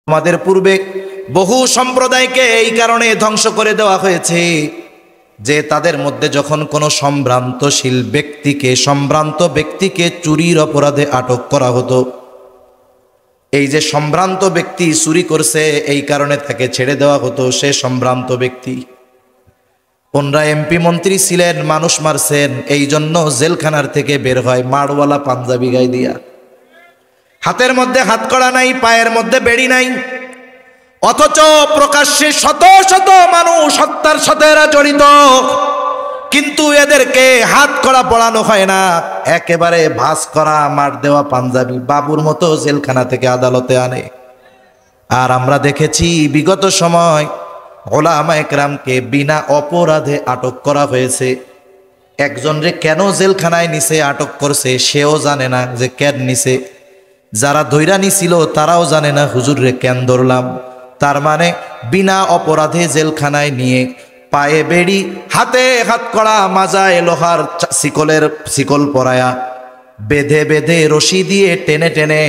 আমাদের পূর্বে বহু সম্প্রদায়কে এই কারণে ধ্বংস করে দেওয়া হয়েছে যে তাদের মধ্যে যখন কোনো সম্ভ্রান্ত ব্যক্তিকে চুরির অপরাধে আটক করা হতো, এই যে সম্ভ্রান্ত ব্যক্তি চুরি করছে এই কারণে তাকে ছেড়ে দেওয়া হতো। সে সম্ভ্রান্ত ব্যক্তি, ওনরা এমপি মন্ত্রী ছিলেন, মানুষ মারছেন, এই জন্য জেলখানার থেকে বের হয় মাড়ওয়ালা পাঞ্জাবি গায়ে দিয়া, হাতের মধ্যে হাতকড়া নাই, পায়ের মধ্যে বেড়ি নাই, অথচ প্রকাশ্যে শত শত মানুষ হত্যার সাথে এরা জড়িত, কিন্তু এদেরকে হাতকড়া পরানো হয় না, একেবারে ভাঁজ করা মার দেওয়া পাঞ্জাবি বাবুর মতো জেলখানা থেকে আদালতে আনে। আর আমরা দেখেছি বিগত সময় ওলামা একরামকে বিনা অপরাধে আটক করা হয়েছে। একজনরে কেন জেলখানায় নিছে, আটক করছে, সেও জানে না যে কেন নিছে, যারা ধৈরা নিছিল তারাও জানে না হুজুর রে কেন ধরলাম। তার মানে বিনা অপরাধে জেলখানায় নিয়ে পায়ে বেড়ি, হাতে হাতকড়া, মাজায় লোহার শিকল পরায়া, বেঁধে বেঁধে রশি দিয়ে টেনে টেনে,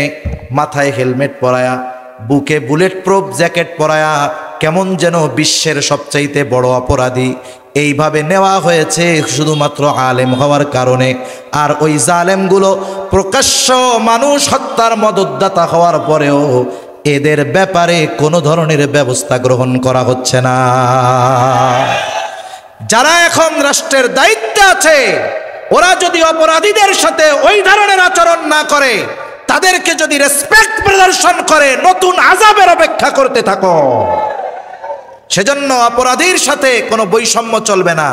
মাথায় হেলমেট পরায়া, বুকে বুলেট প্রুফ জ্যাকেট পরায়া, কেমন যেন বিশ্বের সবচাইতে বড় অপরাধী এইভাবে নেওয়া হয়েছে শুধুমাত্র আলেম হওয়ার কারণে। আর ওই জালেমগুলো প্রকাশ্য মানুষ হত্যার মদতদাতা হওয়ার পরেও এদের ব্যাপারে কোনো ধরনের ব্যবস্থা গ্রহণ করা হচ্ছে না। যারা এখন রাষ্ট্রের দায়িত্বে আছে ওরা যদি অপরাধীদের সাথে ওই ধরনের আচরণ না করে, তাদেরকে যদি রেসপেক্ট প্রদর্শন করে, নতুন আযাবের অপেক্ষা করতে থাকো। সেজন্য অপরাধীর সাথে কোনো বৈষম্য চলবে না,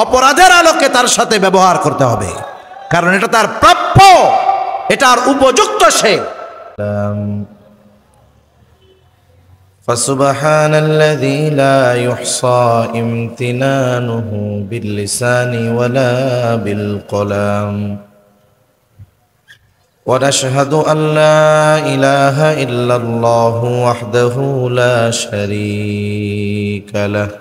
অপরাধের আলোকে তার সাথে ব্যবহার করতে হবে, কারণ এটা তার প্রাপ্য, এটার উপযুক্ত সে। فسبحان الذي لا يحصى امتنانه باللسان ولا بالقلم ونشهد أن لا إله إلا الله وحده لا شريك له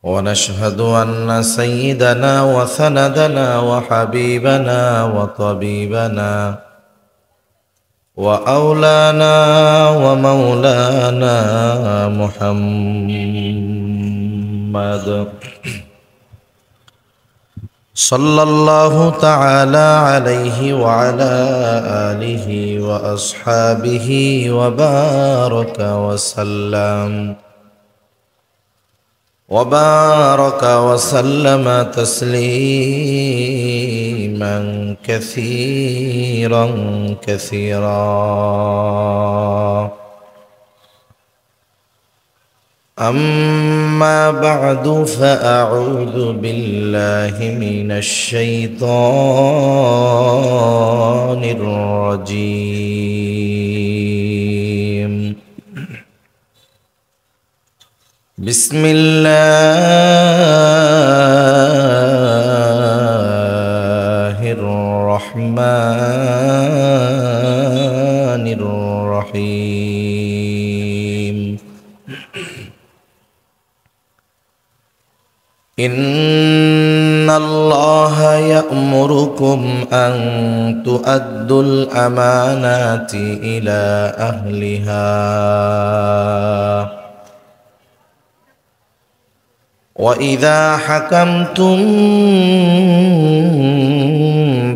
ونشهد أن سيدنا وسندنا وحبيبنا وطبيبنا وأولانا ومولانا محمد صلى الله تعالى عليه وعلى آله وأصحابه وبارك وسلم تسليما كثيرا كثيرا. أما بعد فأعوذ بالله من الشيطان الرجيم. بسم الله الرحمن الرحيم. إن الله يأمركم أن تؤدوا الأمانات إلى أهلها وإذا حكمتم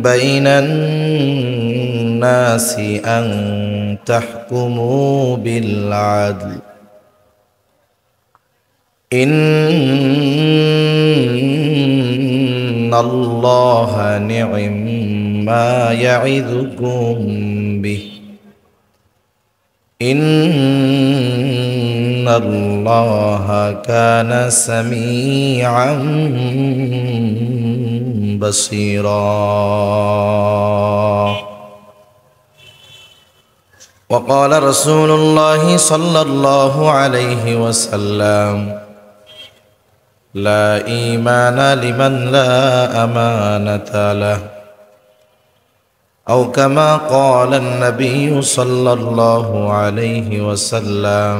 بين الناس أن تحكموا بالعدل إن الله نعم ما يعظكم به إن الله كان سميعا بصيرا. وقال رسول الله صلى الله عليه وسلم لا إيمان لمن لا أمانة له أو كما قال النبي صلى الله عليه وسلم.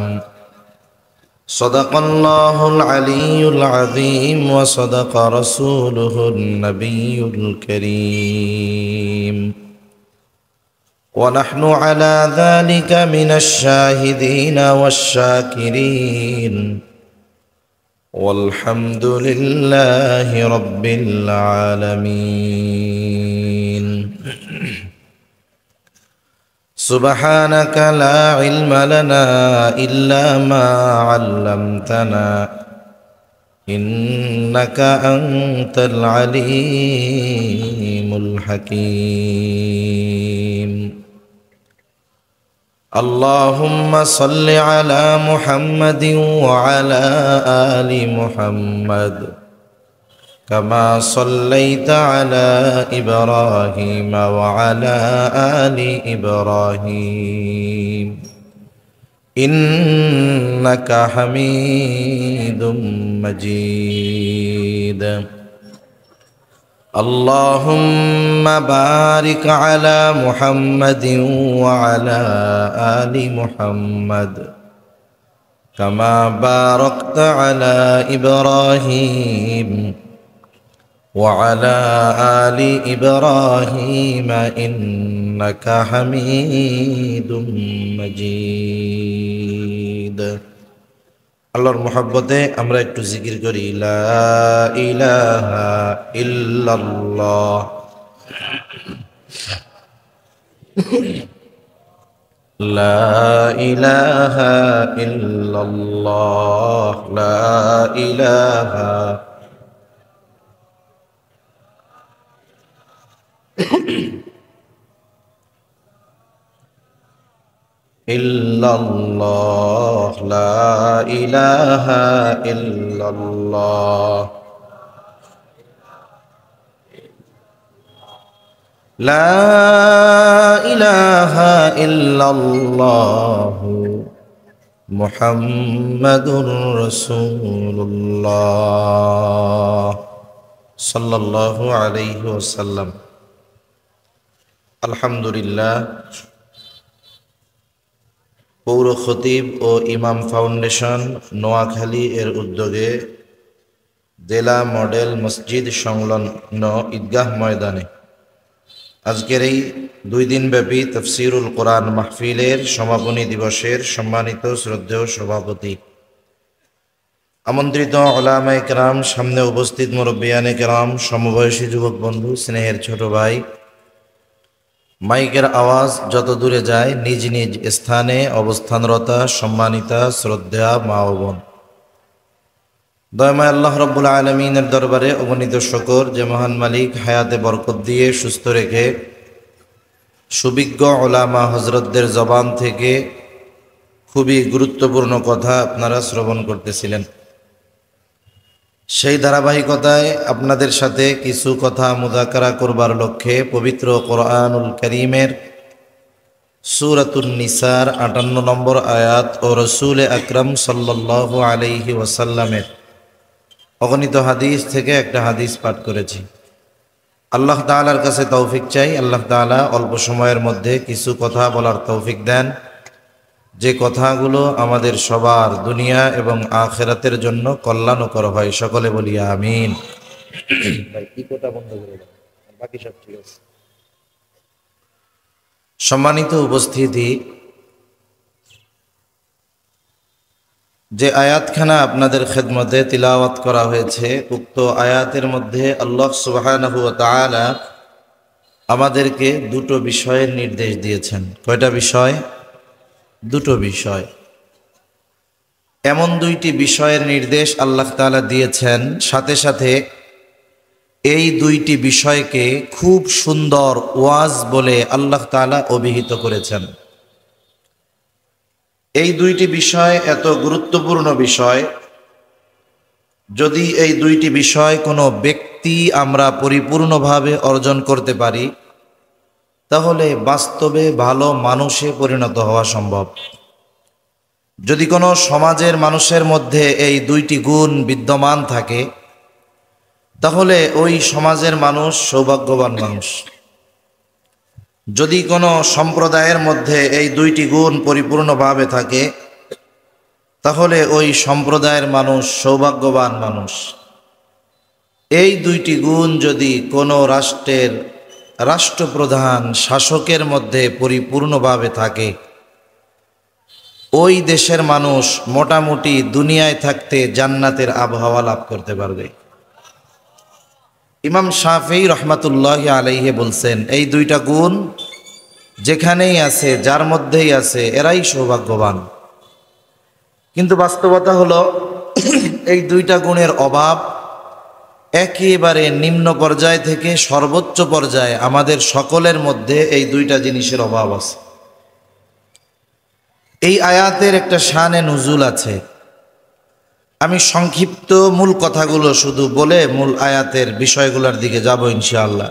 صدق الله العلي العظيم وصدق رسوله النبي الكريم. ونحن على ذلك من الشاهدين والشاكرين والحمد لله رب العالمين سبحانك لا علم لنا إلا ما علمتنا إنك أنت العليم الحكيم اللهم صل على محمد وعلى آل محمد كما صليت على إبراهيم وعلى آل إبراهيم إنك حميد مجيد اللهم بارك على محمد وعلى آل محمد كما باركت على إبراهيم وعلى آل إبراهيم إنك حميد مجيد আল্লাহর মহব্বতে আমরা একটু জিকির করি লা ইলাহা ইল্লাল্লাহ লা ইলাহা ইল্লাল্লাহ লা ইলাহা ইল্লাল্লাহ লা ইলাহা ইল্লাল্লাহ লা ইলাহা ইল্লাল্লাহ মুহাম্মাদুর রাসূলুল্লাহ সাল্লাল্লাহু আলাইহি ওয়াসাল্লাম। আলহামদুলিল্লাহ, পৌর খতিব ও ইমাম ফাউন্ডেশন নোয়াখালী এর উদ্যোগে জেলা মডেল মসজিদ সংলগ্ন ঈদগাহ ময়দানে আজকের এই 2 দিনব্যাপী তাফসীরুল কোরআন মাহফিলের সমাপনী দিবসের সম্মানিত শ্রদ্ধেয় সভাপতি, আমন্ত্রিত উলামায়ে কেরাম, সামনে উপস্থিত মুরব্বিয়ানে কেরাম, সমবয়সী যুবক বন্ধু, স্নেহের ছোট ভাই, মাইকের আওয়াজ যত দূরে যায় নিজ নিজ স্থানে অবস্থানরতা সম্মানিতা শ্রদ্ধা মা ও বোন, দয়াময় আল্লাহ রাব্বুল আলামিনের দরবারে অগণিত শুকর যে মহান মালিক হায়াতে বরকত দিয়ে সুস্থ রেখে সুবিজ্ঞ উলামা হযরতদের জবান থেকে খুবই গুরুত্বপূর্ণ কথা আপনারা শ্রবণ করতেছিলেন। সেই ধারাবাহিকতায় আপনাদের সাথে কিছু কথা মুযাকারা করবার লক্ষ্যে পবিত্র কোরআনুল কারীমের সূরাতুন নিসার 58 নম্বর আয়াত ও রাসূল আকরাম সাল্লাল্লাহু আলাইহি ওয়াসাল্লামের অগণিত হাদিস থেকে একটা হাদিস পাঠ করেছি। আল্লাহ তাআলার কাছে তৌফিক চাই, আল্লাহ তাআলা অল্প সময়ের মধ্যে কিছু কথা বলার তৌফিক দেন, যে কথাগুলো আমাদের সবার দুনিয়া এবং আখিরাতের জন্য কল্যাণকর হয়। সকলে বলি আমিন। সম্মানিত উপস্থিতি, যে আয়াতখানা আপনাদের খেদমতে তিলাওয়াত করা হয়েছে, উক্ত আয়াতের মধ্যে আল্লাহ সুবহানাহু ওয়া তাআলা আমাদেরকে দুটো বিষয়ের নির্দেশ দিয়েছেন। কয়টা বিষয়? দুটো বিষয়। এমন দুইটি বিষয়ের নির্দেশ আল্লাহ তাআলা দিয়েছেন, সাথে সাথে এই দুইটি বিষয়কে খুব সুন্দর ওয়াজ বলে আল্লাহ তাআলা অভিহিত করেছেন। এই দুইটি বিষয় এত গুরুত্বপূর্ণ বিষয়, যদি এই দুইটি বিষয় কোনো ব্যক্তি আমরা পরিপূর্ণভাবে অর্জন করতে পারি, তাহলে বাস্তবে ভালো মানুষে পরিণত হওয়া সম্ভব। যদি কোনো সমাজের মানুষের মধ্যে এই দুইটি গুণ বিদ্যমান থাকে, তাহলে ওই সমাজের মানুষ সৌভাগ্যবান মানুষ। যদি কোনো সম্প্রদায়ের মধ্যে এই দুইটি গুণ পরিপূর্ণভাবে থাকে, তাহলে ওই সম্প্রদায়ের মানুষ সৌভাগ্যবান মানুষ। এই দুইটি গুণ যদি কোনো রাষ্ট্রের রাষ্ট্রপ্রধান শাসকের মধ্যে পরিপূর্ণভাবে থাকে, ওই দেশের মানুষ মোটামুটি দুনিয়ায় থাকতে জান্নাতের আবহাওয়া লাভ করতে পারবে। ইমাম শাফিঈ রহমাতুল্লাহি আলাইহি বলছেন, এই দুইটা গুণ যেখানেই আছে, যার মধ্যেই আছে, এরাই সৌভাগ্যবান। কিন্তু বাস্তবতা হলো এই দুইটা গুণের অভাব একেবারে নিম্ন পর্যায় থেকে সর্বোচ্চ পর্যায়ে আমাদের সকলের মধ্যে এই দুইটা জিনিসের অভাব আছে। এই আয়াতের একটা শানে নুজুল আছে। আমি সংক্ষিপ্ত মূল কথাগুলো শুধু বলে মূল আয়াতের বিষয়গুলোর দিকে যাব ইনশাআল্লাহ।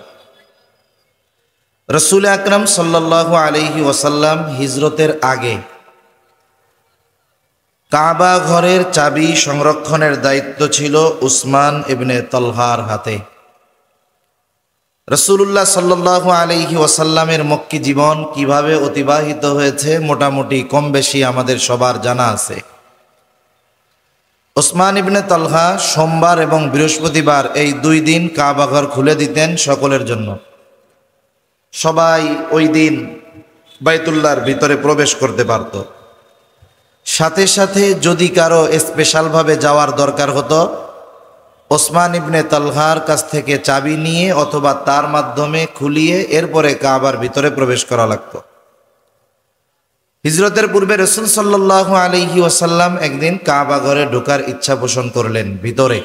রাসূল আকরাম সাল্লাল্লাহু আলাইহি ওয়াসাল্লাম হিজরতের আগে কাবা ঘরের চাবি সংরক্ষণের দায়িত্ব ছিল উসমান ইবনে তালহার হাতে। রাসূলুল্লাহ সাল্লাল্লাহু আলাইহি ওয়াসাল্লামের মক্কি জীবন কিভাবে অতিবাহিত হয়েছে মোটামুটি কম বেশি আমাদের সবার জানা আছে। উসমান ইবনে তালহা সোমবার এবং বৃহস্পতিবার এই দুই দিন কাবা ঘর খুলে দিতেন সকলের জন্য। সবাই ওই দিন বাইতুল্লাহর ভিতরে প্রবেশ করতে পারত। সাথে সাথে যদি কারো স্পেশালভাবে যাওয়ার দরকার হতো, ওসমান ইবনে তালহার কাছ থেকে চাবি নিয়ে অথবা তার মাধ্যমে খুলিয়ে এরপরে কাবার ভিতরে প্রবেশ করা লাগতো। হিজরতের পূর্বে রাসূল সাল্লাল্লাহু আলাইহি ওয়াসাল্লাম একদিন কাবা ঘরে ঢোকার ইচ্ছা পোষণ করলেন ভিতরে।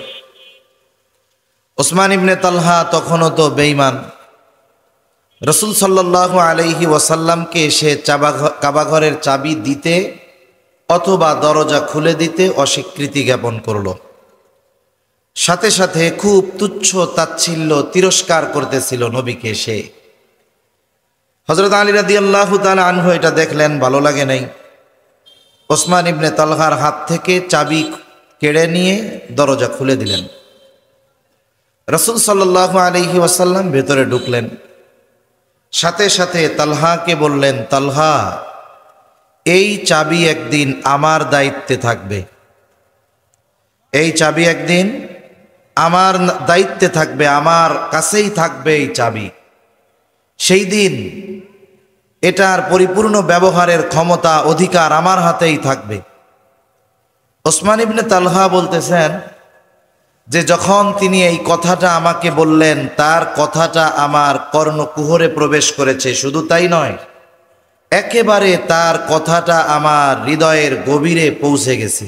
ওসমান ইবনে তালহা তখনও তো বেঈমান। রাসূল সাল্লাল্লাহু আলাইহি ওয়াসাল্লামকে সে কাবা ঘরের চাবি দিতে অথবা দরজা খুলে দিতে অস্বীকৃতি জ্ঞাপন করল। সাথে সাথে খুব তুচ্ছ তাচ্ছিল্য তিরস্কার করতেছিল নবীকে সে। হযরত আলী রাদিয়াল্লাহু তাআলা আনহু এটা দেখলেন, ভালো লাগে নাই। ওসমান ইবনে তালহার হাত থেকে চাবি কেড়ে নিয়ে দরজা খুলে দিলেন। রাসূল সাল্লাল্লাহু আলাইহি ওয়াসাল্লাম ভেতরে ঢুকলেন। সাথে সাথে তালহাকে বললেন, তালহা, এই চাবি একদিন আমার দায়িত্বে থাকবে। এই চাবি একদিন আমার দায়িত্বে থাকবে, আমার কাছেই থাকবে এই চাবি। সেই দিন এটার পরিপূর্ণ ব্যবহারের ক্ষমতা অধিকার আমার হাতেই থাকবে। ওসমান ইবনে তালহা বলতেছেন যে যখন তিনি এই কথাটা আমাকে বললেন, তার কথাটা আমার কর্ণকুহরে প্রবেশ করেছে। শুধু তাই নয়, একেবারে তার কথাটা আমার হৃদয়ের গভীরে পৌঁছে গেছে।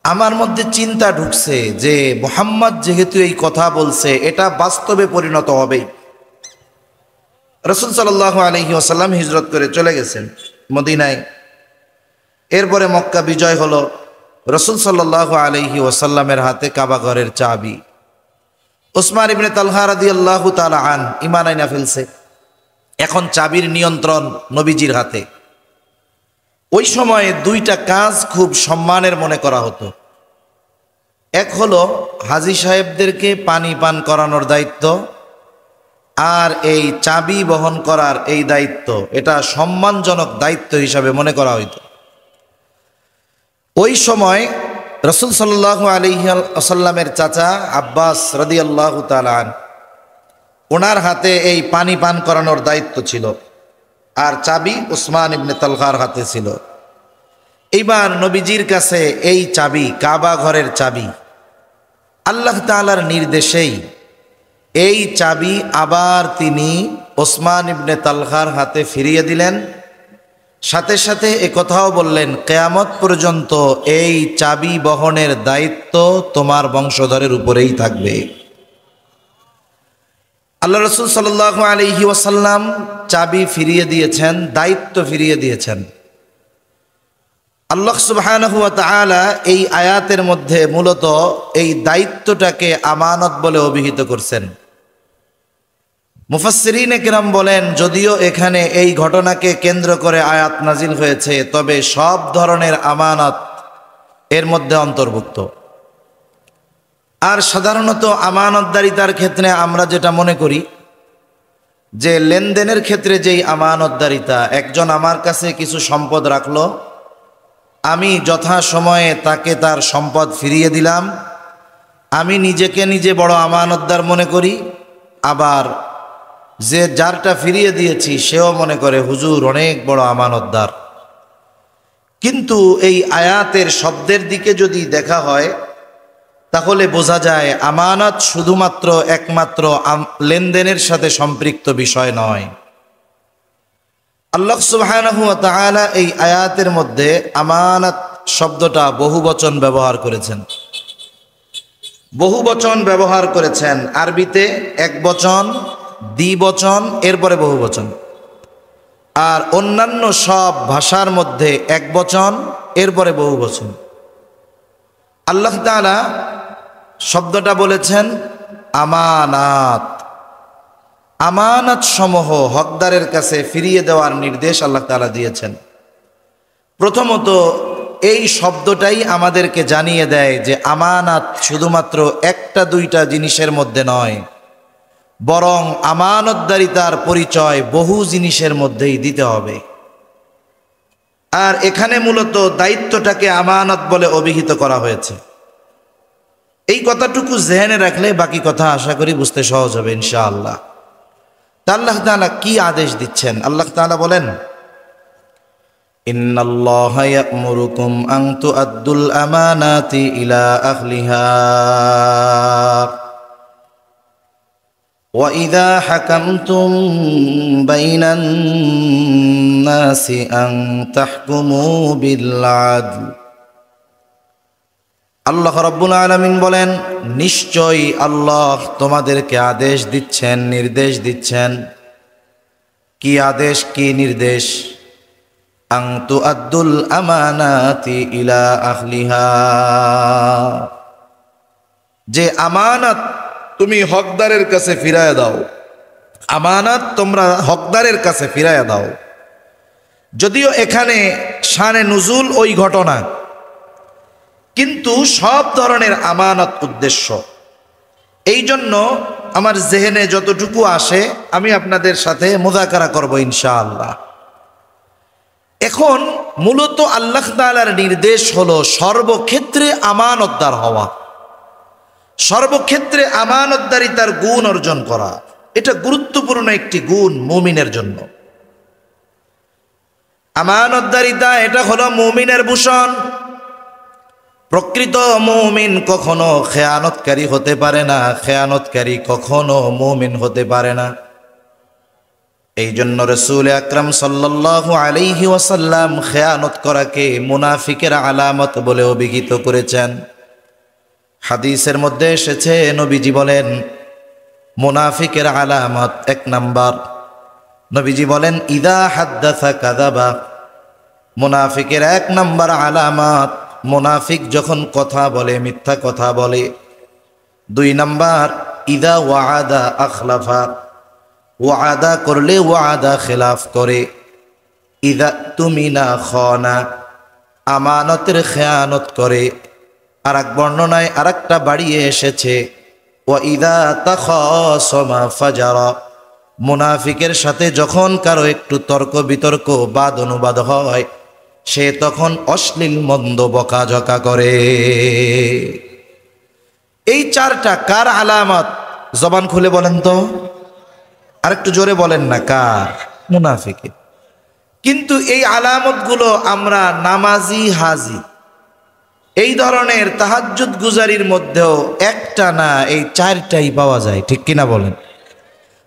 আমার মধ্যে চিন্তা ঢুকছে যে মুহাম্মদ যেহেতু এই কথা বলছে, এটা বাস্তবে পরিণত হবে। রাসূল সাল্লাল্লাহু আলাইহি ওয়াসাল্লাম হিজরত করে চলে গেছেন মদিনায়। এরপরে মক্কা বিজয় হলো। রাসূল সাল্লাল্লাহু আলাইহি ওয়াসাল্লামের হাতে কাবা ঘরের চাবি। উসমান ইবনে তালহা রাদিয়াল্লাহু তাআলা আন ঈমান আইনা ফেলছে। এখন চাবির নিয়ন্ত্রণ নবীজির হাতে। ওই সময়ে দুইটা কাজ খুব সম্মানের মনে করা হতো। এক হলো হাজী সাহেবদেরকে পানি পান করানোর দায়িত্ব, আর এই চাবি বহন করার এই দায়িত্ব, এটা সম্মানজনক দায়িত্ব হিসাবে মনে করা হইত। ওই সময় রাসূল সাল্লাল্লাহু আলাইহি ওয়াসাল্লামের চাচা আব্বাস রাদিয়াল্লাহু তাআলা আন, ওনার হাতে এই পানি পান করানোর দায়িত্ব ছিল, আর চাবি উসমান ইবনে তালহার হাতে ছিল। এইবার নবীজির কাছে এই চাবি, কাবা ঘরের চাবি, আল্লাহ তাআলার নির্দেশেই এই চাবি আবার তিনি ওসমান ইবনে তালহার হাতে ফিরিয়ে দিলেন। সাথে সাথে একথাও বললেন, কিয়ামত পর্যন্ত এই চাবি বহনের দায়িত্ব তোমার বংশধরের উপরেই থাকবে। আল্লাহ রাসূল সাল্লাল্লাহু আলাইহি ওয়াসাল্লাম চাবি ফিরিয়ে দিয়েছেন, দায়িত্ব ফিরিয়ে দিয়েছেন। আল্লাহ সুবহানাহু ওয়া তাআলা এই আয়াতের মধ্যে মূলত এই দায়িত্বটাকে আমানত বলে অভিহিত করছেন। মুফাসসিরিনে কিরাম বলেন, যদিও এখানে এই ঘটনাকে কেন্দ্র করে আয়াত নাজিল হয়েছে, তবে সব ধরনের আমানত এর মধ্যে অন্তর্ভুক্ত। আর সাধারণত আমানতদারিতার ক্ষেত্রে আমরা যেটা মনে করি যে লেনদেনের ক্ষেত্রে যেই আমানতদারিতা, একজন আমার কাছে কিছু সম্পদ রাখলো, আমি যথাসময়ে তাকে তার সম্পদ ফিরিয়ে দিলাম, আমি নিজেকে নিজে বড় আমানতদার মনে করি। আবার যে যারটা ফিরিয়ে দিয়েছি সেও মনে করে হুজুর অনেক বড় আমানতদার। কিন্তু এই আয়াতের শব্দের দিকে যদি দেখা হয় তাহলে বোঝা যায় আমানত শুধুমাত্র একমাত্র লেনদেনের সাথে সম্পৃক্ত বিষয় নয়। আল্লাহ সুবহানাহু ওয়া তাআলা এই আয়াতের মধ্যে আমানত শব্দটা বহুবচন ব্যবহার করেছেন। বহুবচন ব্যবহার করেছেন, আরবিতে একবচন, দ্বিবচন, এরপরে বহুবচন। আর অন্যান্য সব ভাষার মধ্যে একবচন, এরপরে বহুবচন। আল্লাহ তাআলা শব্দটা বলেছেন আমানাত। আমানাত সমূহ হকদারের কাছে ফিরিয়ে দেওয়ার নির্দেশ আল্লাহ তাআলা দিয়েছেন। প্রথমত এই শব্দটাই আমাদেরকে জানিয়ে দেয় যে আমানাত শুধুমাত্র একটা দুইটা জিনিসের মধ্যে নয়, বরং আমানতদারিতার পরিচয় বহু জিনিসের মধ্যেই দিতে হবে। আর এখানে মূলত দায়িত্বটাকে আমানত বলে অভিহিত করা হয়েছে। এই কথাটুকু জেহেনে রাখলে বাকি কথা আশা করি বুঝতে সহজ হবে ইনশাআল্লাহ। তা আল্লাহ তাআলা কি আদেশ দিচ্ছেন? আল্লাহ তাআলা বলেন, ইন্নাল্লাহা ইয়া'মুরুকুম আন তু'আদ্দুল আমানাতি ইলা আহলিহা ওয়া ইযা হাকামতুম বাইনান নাসি আন তাহকুমু বিল আদল। আল্লাহ রাব্বুল আলামিন বলেন, নিশ্চয়ই আল্লাহ তোমাদেরকে আদেশ দিচ্ছেন, নির্দেশ দিচ্ছেন। কি আদেশ, কি নির্দেশ? আন তুআদ্দুল আমানাতি ইলা আহলিহা, যে আমানত তুমি হকদারের কাছে ফিরায়া দাও। আমানত তোমরা হকদারের কাছে ফিরায়া দাও। যদিও এখানে শানে নুজুল ওই ঘটনা, কিন্তু সব ধরনের আমানত উদ্দেশ্য। এই জন্য আমার জেহেনে যতটুকু আসে আমি আপনাদের সাথে মুযাকারা করব ইনশাআল্লাহ। এখন মূলত আল্লাহ তাআলার নির্দেশ হলো সর্বক্ষেত্রে আমানতদার হওয়া, সর্বক্ষেত্রে আমানতদারিতার গুণ অর্জন করা। এটা গুরুত্বপূর্ণ একটি গুণ মুমিনের জন্য। আমানতদারিতা এটা হলো মুমিনের ভূষণ। প্রকৃত মুমিন কখনো খেয়ানতকারী হতে পারে না, খেয়ানতকারী কখনো মুমিন হতে পারে না। এই জন্য রাসূল আকরাম সাল্লাল্লাহু আলাইহি ওয়াসাল্লাম খেয়ানত করাকে মুনাফিকের আলামত বলে অভিহিত করেছেন। হাদিসের মধ্যে এসেছে, নবীজি বলেন মুনাফিকের আলামত এক নাম্বার, নবীজি বলেন ইদা হাদ্দাসা কাযাবা। মুনাফিকের এক নাম্বার আলামত, মুনাফিক যখন কথা বলে মিথ্যা কথা বলে। দুই নাম্বার ইদা ওয়াদা আখলাফা, ওয়াদা করলে ওয়াদা খেলাফ করে। ইদা তুমিনা খানা, আমানতের খেয়ানত করে। আর এক বর্ণনায় আর একটা বাড়িয়ে এসেছে ওয়া ইদা তাখাসামা ফাজারা, মুনাফিকের সাথে যখন কারো একটু তর্ক বিতর্ক বাদ অনুবাদ হয় সে তখন অশ্লীল মন্দ বকাঝকা করে। এই চারটা কার আলামত? জবান খুলে বলেন তো, আর একটু জোরে বলেন না, কার? মুনাফিকের। কিন্তু এই আলামতগুলো আমরা নামাজি হাজি এই ধরনের তাহাজ্জুদ গুজারির মধ্যেও একটা না, এই চারটাই পাওয়া যায়, ঠিক কিনা বলেন?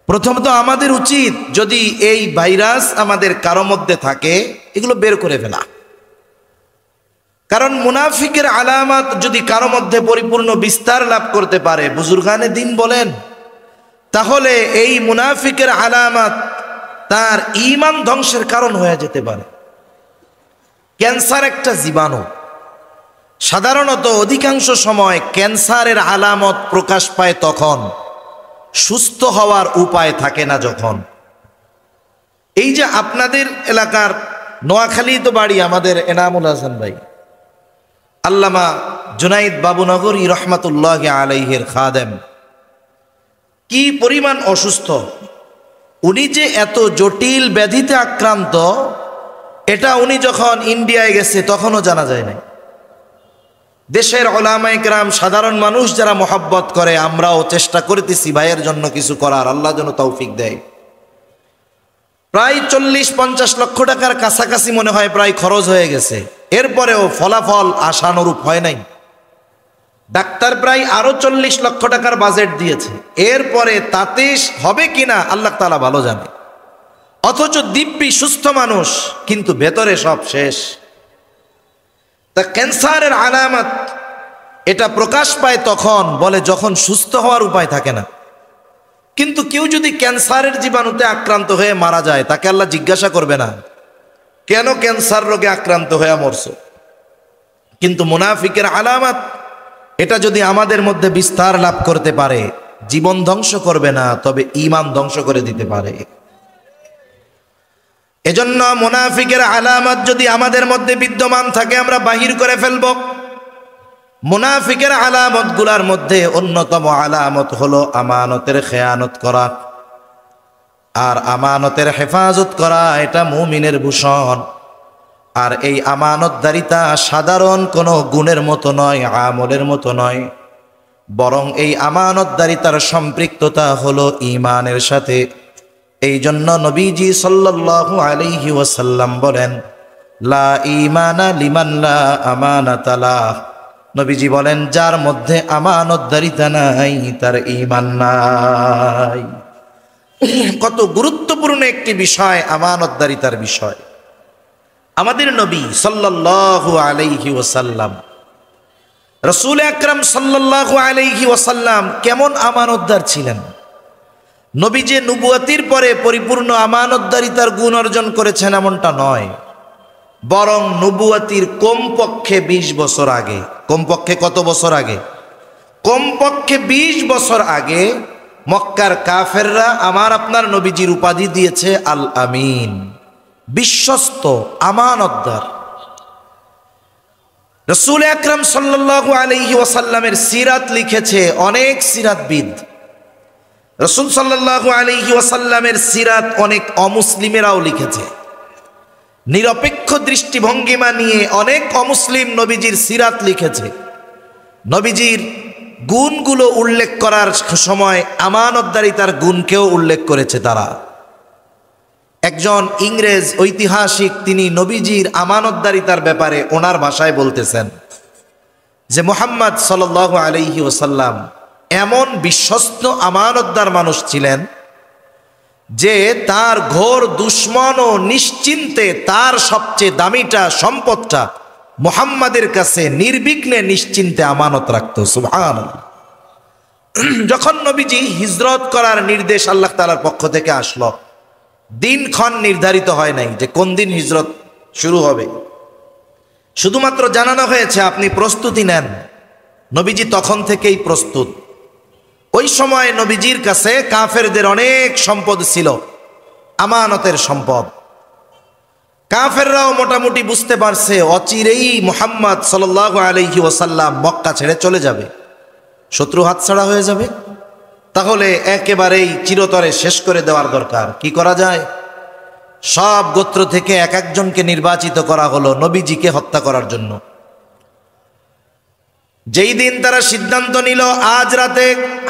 প্রথমত আমাদের উচিত যদি এই ভাইরাস আমাদের কারো মধ্যে থাকে এগুলো বের করে ফেলা। কারণ মুনাফিকের আলামত যদি কারো মধ্যে পরিপূর্ণ বিস্তার লাভ করতে পারে, বুজুর্গানে দিন বলেন, তাহলে এই মুনাফিকের আলামত তার ঈমান ধ্বংসের কারণ হয়ে যেতে পারে। ক্যান্সার একটা জীবাণু। সাধারণত অধিকাংশ সময় ক্যান্সারের আলামত প্রকাশ পায় তখন, সুস্থ হওয়ার উপায় থাকে না যখন। এই যে আপনাদের এলাকার নোয়াখালী তো বাড়ি আমাদের এনামুল হাসান ভাই, আল্লামা জুনাইদ বাবুনগরী রহমাতুল্লাহ আলাইহির খাদেম, কি পরিমাণ অসুস্থ। উনি যে এত জটিল ব্যাধিতে আক্রান্ত এটা উনি যখন ইন্ডিয়ায় গেছে তখনও জানা যায় নাই। দেশের উলামায়ে কেরাম, সাধারণ মানুষ যারা মহব্বত করে, আমরাও চেষ্টা করতেছি ভাইয়ের জন্য কিছু করার, আল্লাহ যেন তৌফিক দেয়। প্রায় 40-50 লক্ষ টাকার কাছাকাছি মনে হয় প্রায় খরচ হয়ে গেছে, এরপরেও ফলাফল আশানুরূপ হয় নাই। ডাক্তার প্রায় আরো 40 লক্ষ টাকার বাজেট দিয়েছে, এরপরে তাতে হবে কিনা আল্লাহ তাআলা ভালো জানে। অথচ দিব্যি সুস্থ মানুষ, কিন্তু ভেতরে সব শেষ। তা ক্যান্সারের আলামত এটা প্রকাশ পায় তখন, বলে যখন সুস্থ হওয়ার উপায় থাকে না। কিন্তু কেউ যদি ক্যান্সারের জীবাণুতে আক্রান্ত হয়ে মারা যায়, তাকে আল্লাহ জিজ্ঞাসা করবে না কেন ক্যান্সার রোগে আক্রান্ত হয়ে মরছো। কিন্তু মুনাফিকের আলামত এটা যদি আমাদের মধ্যে বিস্তার লাভ করতে পারে, জীবন ধ্বংস করবে না, তবে ঈমান ধ্বংস করে দিতে পারে। এজন্য মুনাফিকের আলামত যদি আমাদের মধ্যে বিদ্যমান থাকে, আমরা বাহির করে ফেলব। মুনাফিকের আলামত গুলার মধ্যে অন্যতম আলামত হলো আমানতের খেয়ানত করা। আর আমানতের হেফাজত করা এটা মুমিনের ভূষণ। আর এই আমানতদারিতা সাধারণ কোনো গুণের মতো নয়, আমলের মতো নয়, বরং এই আমানতদারিতার সম্পৃক্ততা হলো ঈমানের সাথে। এই জন্য নবীজি সাল্লাল্লাহু আলাইহি ওয়াসাল্লাম বলেন, লা ঈমানা লিমান লা আমানাতা লাহ। নবীজি বলেন, যার মধ্যে আমানতদারিতা নাই তার ঈমান নাই। কত গুরুত্বপূর্ণ একটি বিষয় আমানতদারিতার বিষয়। আমাদের নবী সাল্লাল্লাহু আলাইহি ওয়াসাল্লাম, রাসূল আকরাম সাল্লাল্লাহু আলাইহি ওয়াসাল্লাম কেমন আমানতদার ছিলেন। নবী যে নবুয়তির পরে পরিপূর্ণ আমানতদারিতার গুণ অর্জন করেছেন এমনটা নয়, বরং নবুয়তির কমপক্ষে 20 বছর আগে, কমপক্ষে কত বছর আগে? কমপক্ষে 20 বছর আগে মক্কার কাফেররা আমার আপনার নবীজির উপাধি দিয়েছে আল আমিন, বিশ্বস্ত, আমানতদার। রাসূল আকরাম সাল্লাল্লাহু আলাইহি ওয়াসাল্লামের সিরাত লিখেছে অনেক সিরাতবিদ। রাসূল সাল্লাল্লাহু আলাইহি ওয়াসাল্লামের সিরাত অনেক অমুসলিমেরাও লিখেছে। নিরপেক্ষ দৃষ্টিভঙ্গিমা নিয়ে অনেক অমুসলিম নবীজির সিরাত লিখেছে। নবীজির গুণগুলো উল্লেখ করার সময় আমানতদারিতার গুণকেও উল্লেখ করেছে তারা। একজন ইংরেজ ঐতিহাসিক তিনি নবীজির আমানতদারিতার ব্যাপারে ওনার ভাষায় বলতেছেন যে মুহাম্মদ সাল্লাল্লাহু আলাইহি ওয়াসাল্লাম এমন বিশ্বস্ত আমানতদার মানুষ ছিলেন যে তার ঘোর দুশ্মন ও নিশ্চিন্তে তার সবচেয়ে দামিটা সম্পদটা মুহাম্মাদের কাছে নির্বিঘ্নে নিশ্চিন্তে আমানত রাখত। সুবহানাল্লাহ। যখন নবীজি হিজরত করার নির্দেশ আল্লাহ তাআলার পক্ষ থেকে আসলো, দিনক্ষণ নির্ধারিত হয় নাই যে কোন দিন হিজরত শুরু হবে, শুধুমাত্র জানানো হয়েছে আপনি প্রস্তুতি নেন। নবীজি তখন থেকেই প্রস্তুত। ওই সময় নবীজির কাছে কাফেরদের অনেক সম্পদ ছিল, আমানতের সম্পদ। কাফেররাও মোটামুটি বুঝতে পারছে অচিরেই মুহাম্মদ সাল্লাল্লাহু আলাইহি ওয়াসাল্লাম মক্কা ছেড়ে চলে যাবে, শত্রু হাতছাড়া হয়ে যাবে। তাহলে একেবারেই চিরতরে শেষ করে দেওয়ার দরকার। কি করা যায়? সব গোত্র থেকে এক একজনকে নির্বাচিত করা হলো নবীজিকে হত্যা করার জন্য। যেই দিন তারা সিদ্ধান্ত নিল আজ রাতে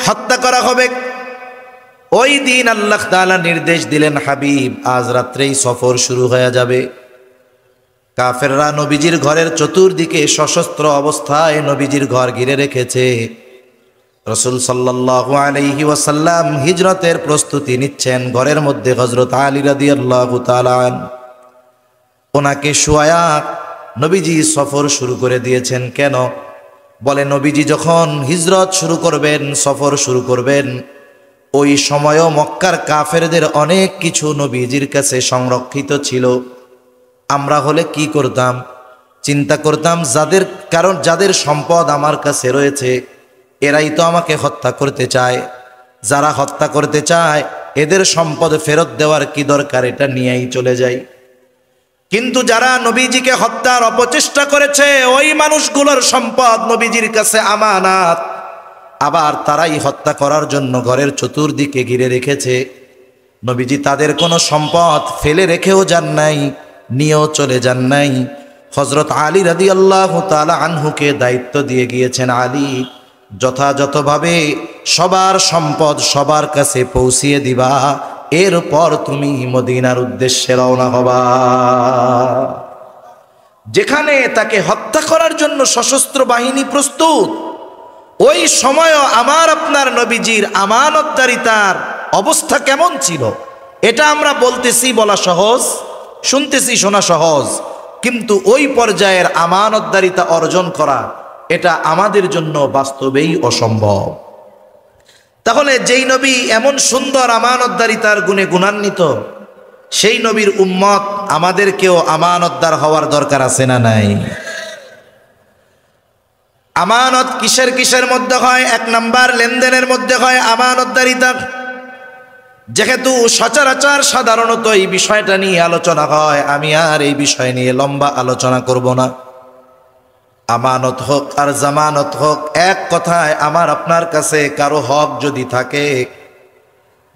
হত্যা করা হবে, ওই দিন আল্লাহ তাআলা নির্দেশ দিলেন, হাবিব আজ রাত্রেই সফর শুরু হয়ে যাবে। কাফেররা নবীজির ঘরের চতুর্দিকে সশস্ত্র অবস্থায় নবীজির ঘর ঘিরে রেখেছে। রাসূল সাল্লাল্লাহু আলাইহি ওয়াসাল্লাম হিজরতের প্রস্তুতি নিচ্ছেন। ঘরের মধ্যে হযরত আলী রাদিয়াল্লাহু তাআলা ওনাকে শুয়ায়া নবীজি সফর শুরু করে দিয়েছেন। কেন? বলে নবীজি যখন হিজরত শুরু করবেন, সফর শুরু করবেন, ওই সময়ও মক্কার কাফেরদের অনেক কিছু নবীজির কাছে সংরক্ষিত ছিল। আমরা হলে কি করতাম? চিন্তা করতাম যাদের সম্পদ আমার কাছে রয়েছে এরাই তো আমাকে হত্যা করতে চায়। যারা হত্যা করতে চায় এদের সম্পদ ফেরত দেওয়ার কি দরকার, এটা নিয়েই চলে যাই। কিন্তু যারা নবীজিকে হত্যার অপচেষ্টা করেছে ওই মানুষগুলোর সম্পদ নবীজির কাছে আমানত, আবার তারাই হত্যা করার জন্য ঘরের চতুর্দিকে ঘিরে রেখেছে। নবীজি তাদের কোনো সম্পদ ফেলে রেখেও যান নাই, নিয়েও চলে যান নাই। হযরত আলী রাদিয়াল্লাহু তাআলা আনহুকে দায়িত্ব দিয়ে গিয়েছেন, আলী যথাযথভাবে সবার সম্পদ সবার কাছে পৌঁছিয়ে দিবা, এরপর তুমি মদিনার উদ্দেশ্যে রওনা হবা। যেখানে তাকে হত্যা করার জন্য সশস্ত্র বাহিনী প্রস্তুত, ওই সময়ও আমার আপনার নবীজির আমানতদারিতার অবস্থা কেমন ছিল এটা আমরা বলতেছি, বলা সহজ, শুনতেছি, শোনা সহজ, কিন্তু ওই পর্যায়ের আমানতদারিতা অর্জন করা এটা আমাদের জন্য বাস্তবেই অসম্ভব। তাহলে যেই নবী এমন সুন্দর আমানতদারিতার গুণে গুণান্বিত, সেই নবীর উম্মত আমাদেরকেও আমানতদার হওয়ার দরকার আছে না নাই? আমানত কিসের কিসের মধ্যে হয়? এক নাম্বার, লেনদেনের মধ্যে হয় আমানতদারিতা। যেহেতু সচরাচর সাধারণত এই বিষয়টা নিয়ে আলোচনা হয়, আমি আর এই বিষয় নিয়ে লম্বা আলোচনা করব না। আমানত হোক আর জামানত হোক, এক কথায় আমার আপনার কাছে কারো হক যদি থাকে,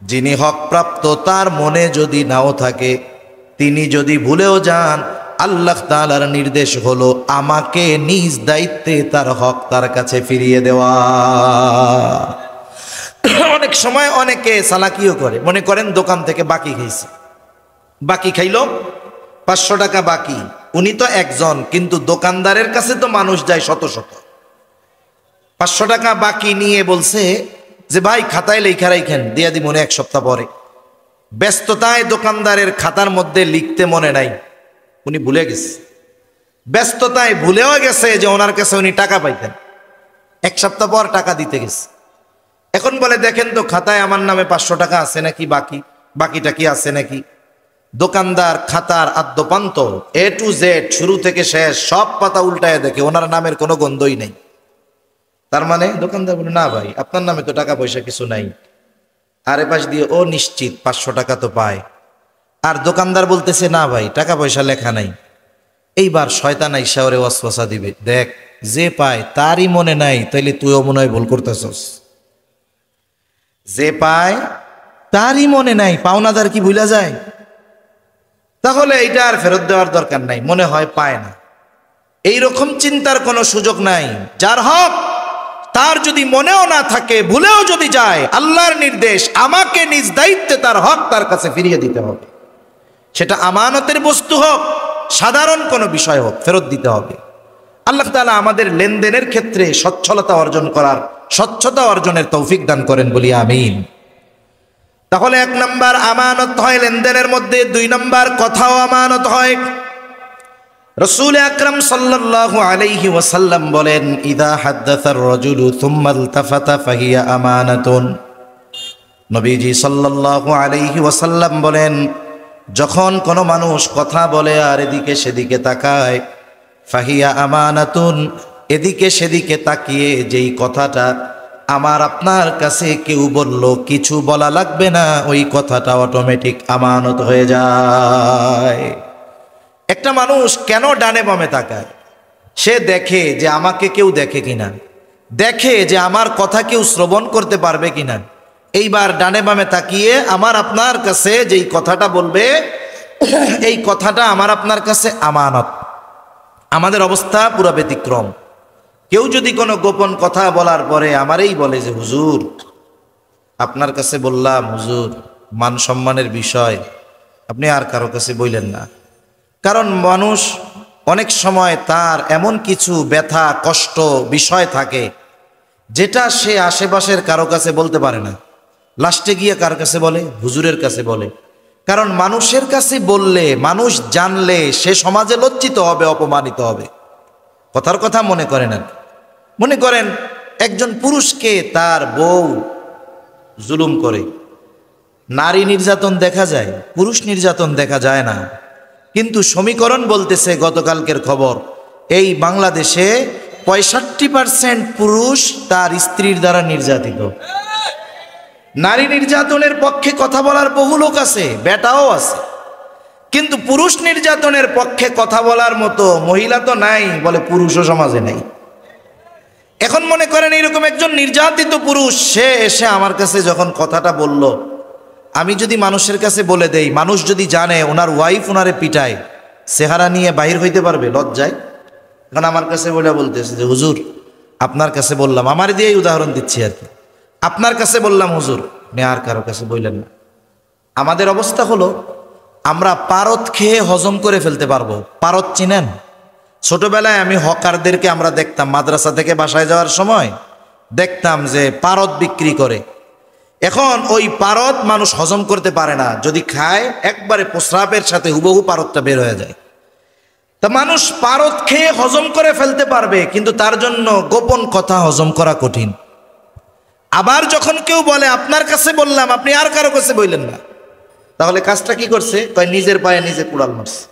যিনি হক প্রাপ্ত তার মনে যদি নাও থাকে, তিনি যদি ভুলেও যান, আল্লাহ তাআলার নির্দেশ হলো আমাকে নিজ দায়িত্বে তার হক তার কাছে ফিরিয়ে দেওয়া। অনেক সময় অনেকে চালাকিও করে, মনে করেন দোকান থেকে বাকি খাইছে, বাকি খাইল 500 টাকা বাকি, উনি তো একজন, কিন্তু দোকানদারের কাছে তো মানুষ যায় শত শত। 500 টাকা বাকি নিয়ে বলছে যে ভাই খাতায় লেখা রাখেন, দিয়া দি মনে 1 সপ্তাহ পরে। ব্যস্ততায় দোকানদারের খাতার মধ্যে লিখতে মনে নাই, উনি ভুলে গেছে। ব্যস্ততায় ভুলেও গেছে যে ওনার কাছে উনি টাকা পাইতেন, 1 সপ্তাহ পর টাকা দিতে গেছে। এখন বলে দেখেন তো খাতায় আমার নামে 500 টাকা আছে নাকি, বাকিটা কি আছে নাকি। দোকানদার খাতার আদ্যপান্ত A to Z শুরু থেকে শেষ সব পাতা উল্টায় দেখে ওনার নামের কোনো গন্ধই নেই। তার মানে দোকানদার বলে না ভাই আপনার নামে তো টাকা পয়সা কিছু নাই। আর এ পাশ দিয়ে ও নিশ্চিত 500 টাকা তো পায়, আর দোকানদার বলতেছে না ভাই টাকা পয়সা লেখা নাই। এইবার শয়তান আইসা ওরে ওয়াসওয়াসা দিবে, দেখ যে পায় তারই মনে নাই, তাইলে তুইও মনে হয় ভুল করতেছস। যে পায় তারই মনে নাই, পাওনাদার কি ভুলা যায়? তাহলে এটা আর ফেরত দেওয়ার দরকার নাই, মনে হয় পায় না। এইরকম চিন্তার কোনো সুযোগ নাই। যার হক তার যদি মনেও না থাকে, ভুলেও যদি যায়, আল্লাহর নির্দেশ আমাকে নিজ দায়িত্বে তার হক তার কাছে ফিরিয়ে দিতে হবে। সেটা আমানতের বস্তু হোক, সাধারণ কোনো বিষয় হোক, ফেরত দিতে হবে। আল্লাহ তাআলা আমাদের লেনদেনের ক্ষেত্রে সচ্ছলতা অর্জন করার, স্বচ্ছতা অর্জনের তৌফিক দান করেন বলি আমিন। তাহলে 1 নাম্বার আমানত হয় লেনদেনের মধ্যে, 2 নাম্বার কথাও আমানত হয়। রাসূল আকরাম সাল্লাল্লাহু আলাইহি ওয়াসাল্লাম বলেন, ইদা হাদ্দাসার রাজুলু সুম্মা ইলতাফাতা ফাহিয়া আমানাতুন। নবীজি সাল্লাল্লাহু আলাইহি ওয়াসাল্লাম বলেন, যখন কোনো মানুষ কথা বলে আর এদিকে সেদিকে তাকায়, ফাহিয়া আমানাতুন, এদিকে সেদিকে তাকিয়ে যেই কথাটা আমার আপনার কাছে কেউ বলল, কিছু বলা লাগবে না, ওই কথাটা অটোমেটিক আমানত হয়ে যায়। একটা মানুষ কেন ডানে বামে তাকায়? সে দেখে যে আমাকে কেউ দেখে কিনা, দেখে যে আমার কথা কেউ শ্রবণ করতে পারবে কিনা। এইবার ডানে বামে তাকিয়ে আমার আপনার কাছে যেই কথাটা বলবে, এই কথাটা আমার আপনার কাছে আমানত। আমাদের অবস্থা পুরো ব্যতিক্রম। কেউ যদি কোনো গোপন কথা বলার পরে আমারই বলে যে হুজুর আপনার কাছে বললাম, হুজুর মান সম্মানের বিষয়, আপনি আর কারো কাছে বললেন না। কারণ মানুষ অনেক সময় তার এমন কিছু ব্যথা কষ্ট বিষয় থাকে যেটা সে আশেপাশের কারো কাছে বলতে পারে না। লাস্টে গিয়ে কার কাছে বলে? হুজুরের কাছে বলে। কারণ মানুষের কাছে বললে, মানুষ জানলে সে সমাজে লজ্জিত হবে, অপমানিত হবে। কথার কথা মনে করেন আর মনে করেন একজন পুরুষকে তার বউ জুলুম করে, নারী নির্যাতন দেখা যায়, পুরুষ নির্যাতন দেখা যায় না। কিন্তু সমীকরণ বলতেছে, গতকালকের খবর, এই বাংলাদেশে 65% পুরুষ তার স্ত্রীর দ্বারা নির্যাতিত। নারী নির্যাতনের পক্ষে কথা বলার বহু লোক আছে, বেটাও আছে, কিন্তু পুরুষ নির্যাতনের পক্ষে কথা বলার মতো মহিলা তো নাই, বলে পুরুষও সমাজে নাই। এখন মনে করেন এরকম একজন নির্যাতিত পুরুষ, সে এসে আমার কাছে যখন কথাটা বলল, আমি যদি মানুষের কাছে বলে দেই, মানুষ যদি জানে ওনার ওয়াইফ ওনারে পিটায়, চেহারা নিয়ে বাহির হইতে পারবে লজ্জায়? এখন আমার কাছে বলে বলতেছে যে হুজুর আপনার কাছে বললাম, আমার দিয়েই উদাহরণ দিচ্ছি আর কি, আপনার কাছে বললাম হুজুর, আপনি আর কারো কাছে বললেন না। আমাদের অবস্থা হলো আমরা পারদ খেয়ে হজম করে ফেলতে পারবো। পারদ চিনেন? ছোটবেলায় আমি হকারদেরকে আমরা দেখতাম, মাদ্রাসা থেকে বাসায় যাওয়ার সময় দেখতাম যে পারদ বিক্রি করে। এখন ওই পারদ মানুষ হজম করতে পারে না, যদি খায় একবারে প্রস্রাবের সাথে হুবহু পারদটা বের হয়ে যায়। তা মানুষ পারদ খেয়ে হজম করে ফেলতে পারবে, কিন্তু তার জন্য গোপন কথা হজম করা কঠিন। আবার যখন কেউ বলে আপনার কাছে বললাম, আপনি আর কারো কাছে বললেন না, তাহলে কাজটা কি করছে? কয় নিজের পায়ে নিজে কুড়াল মারছে।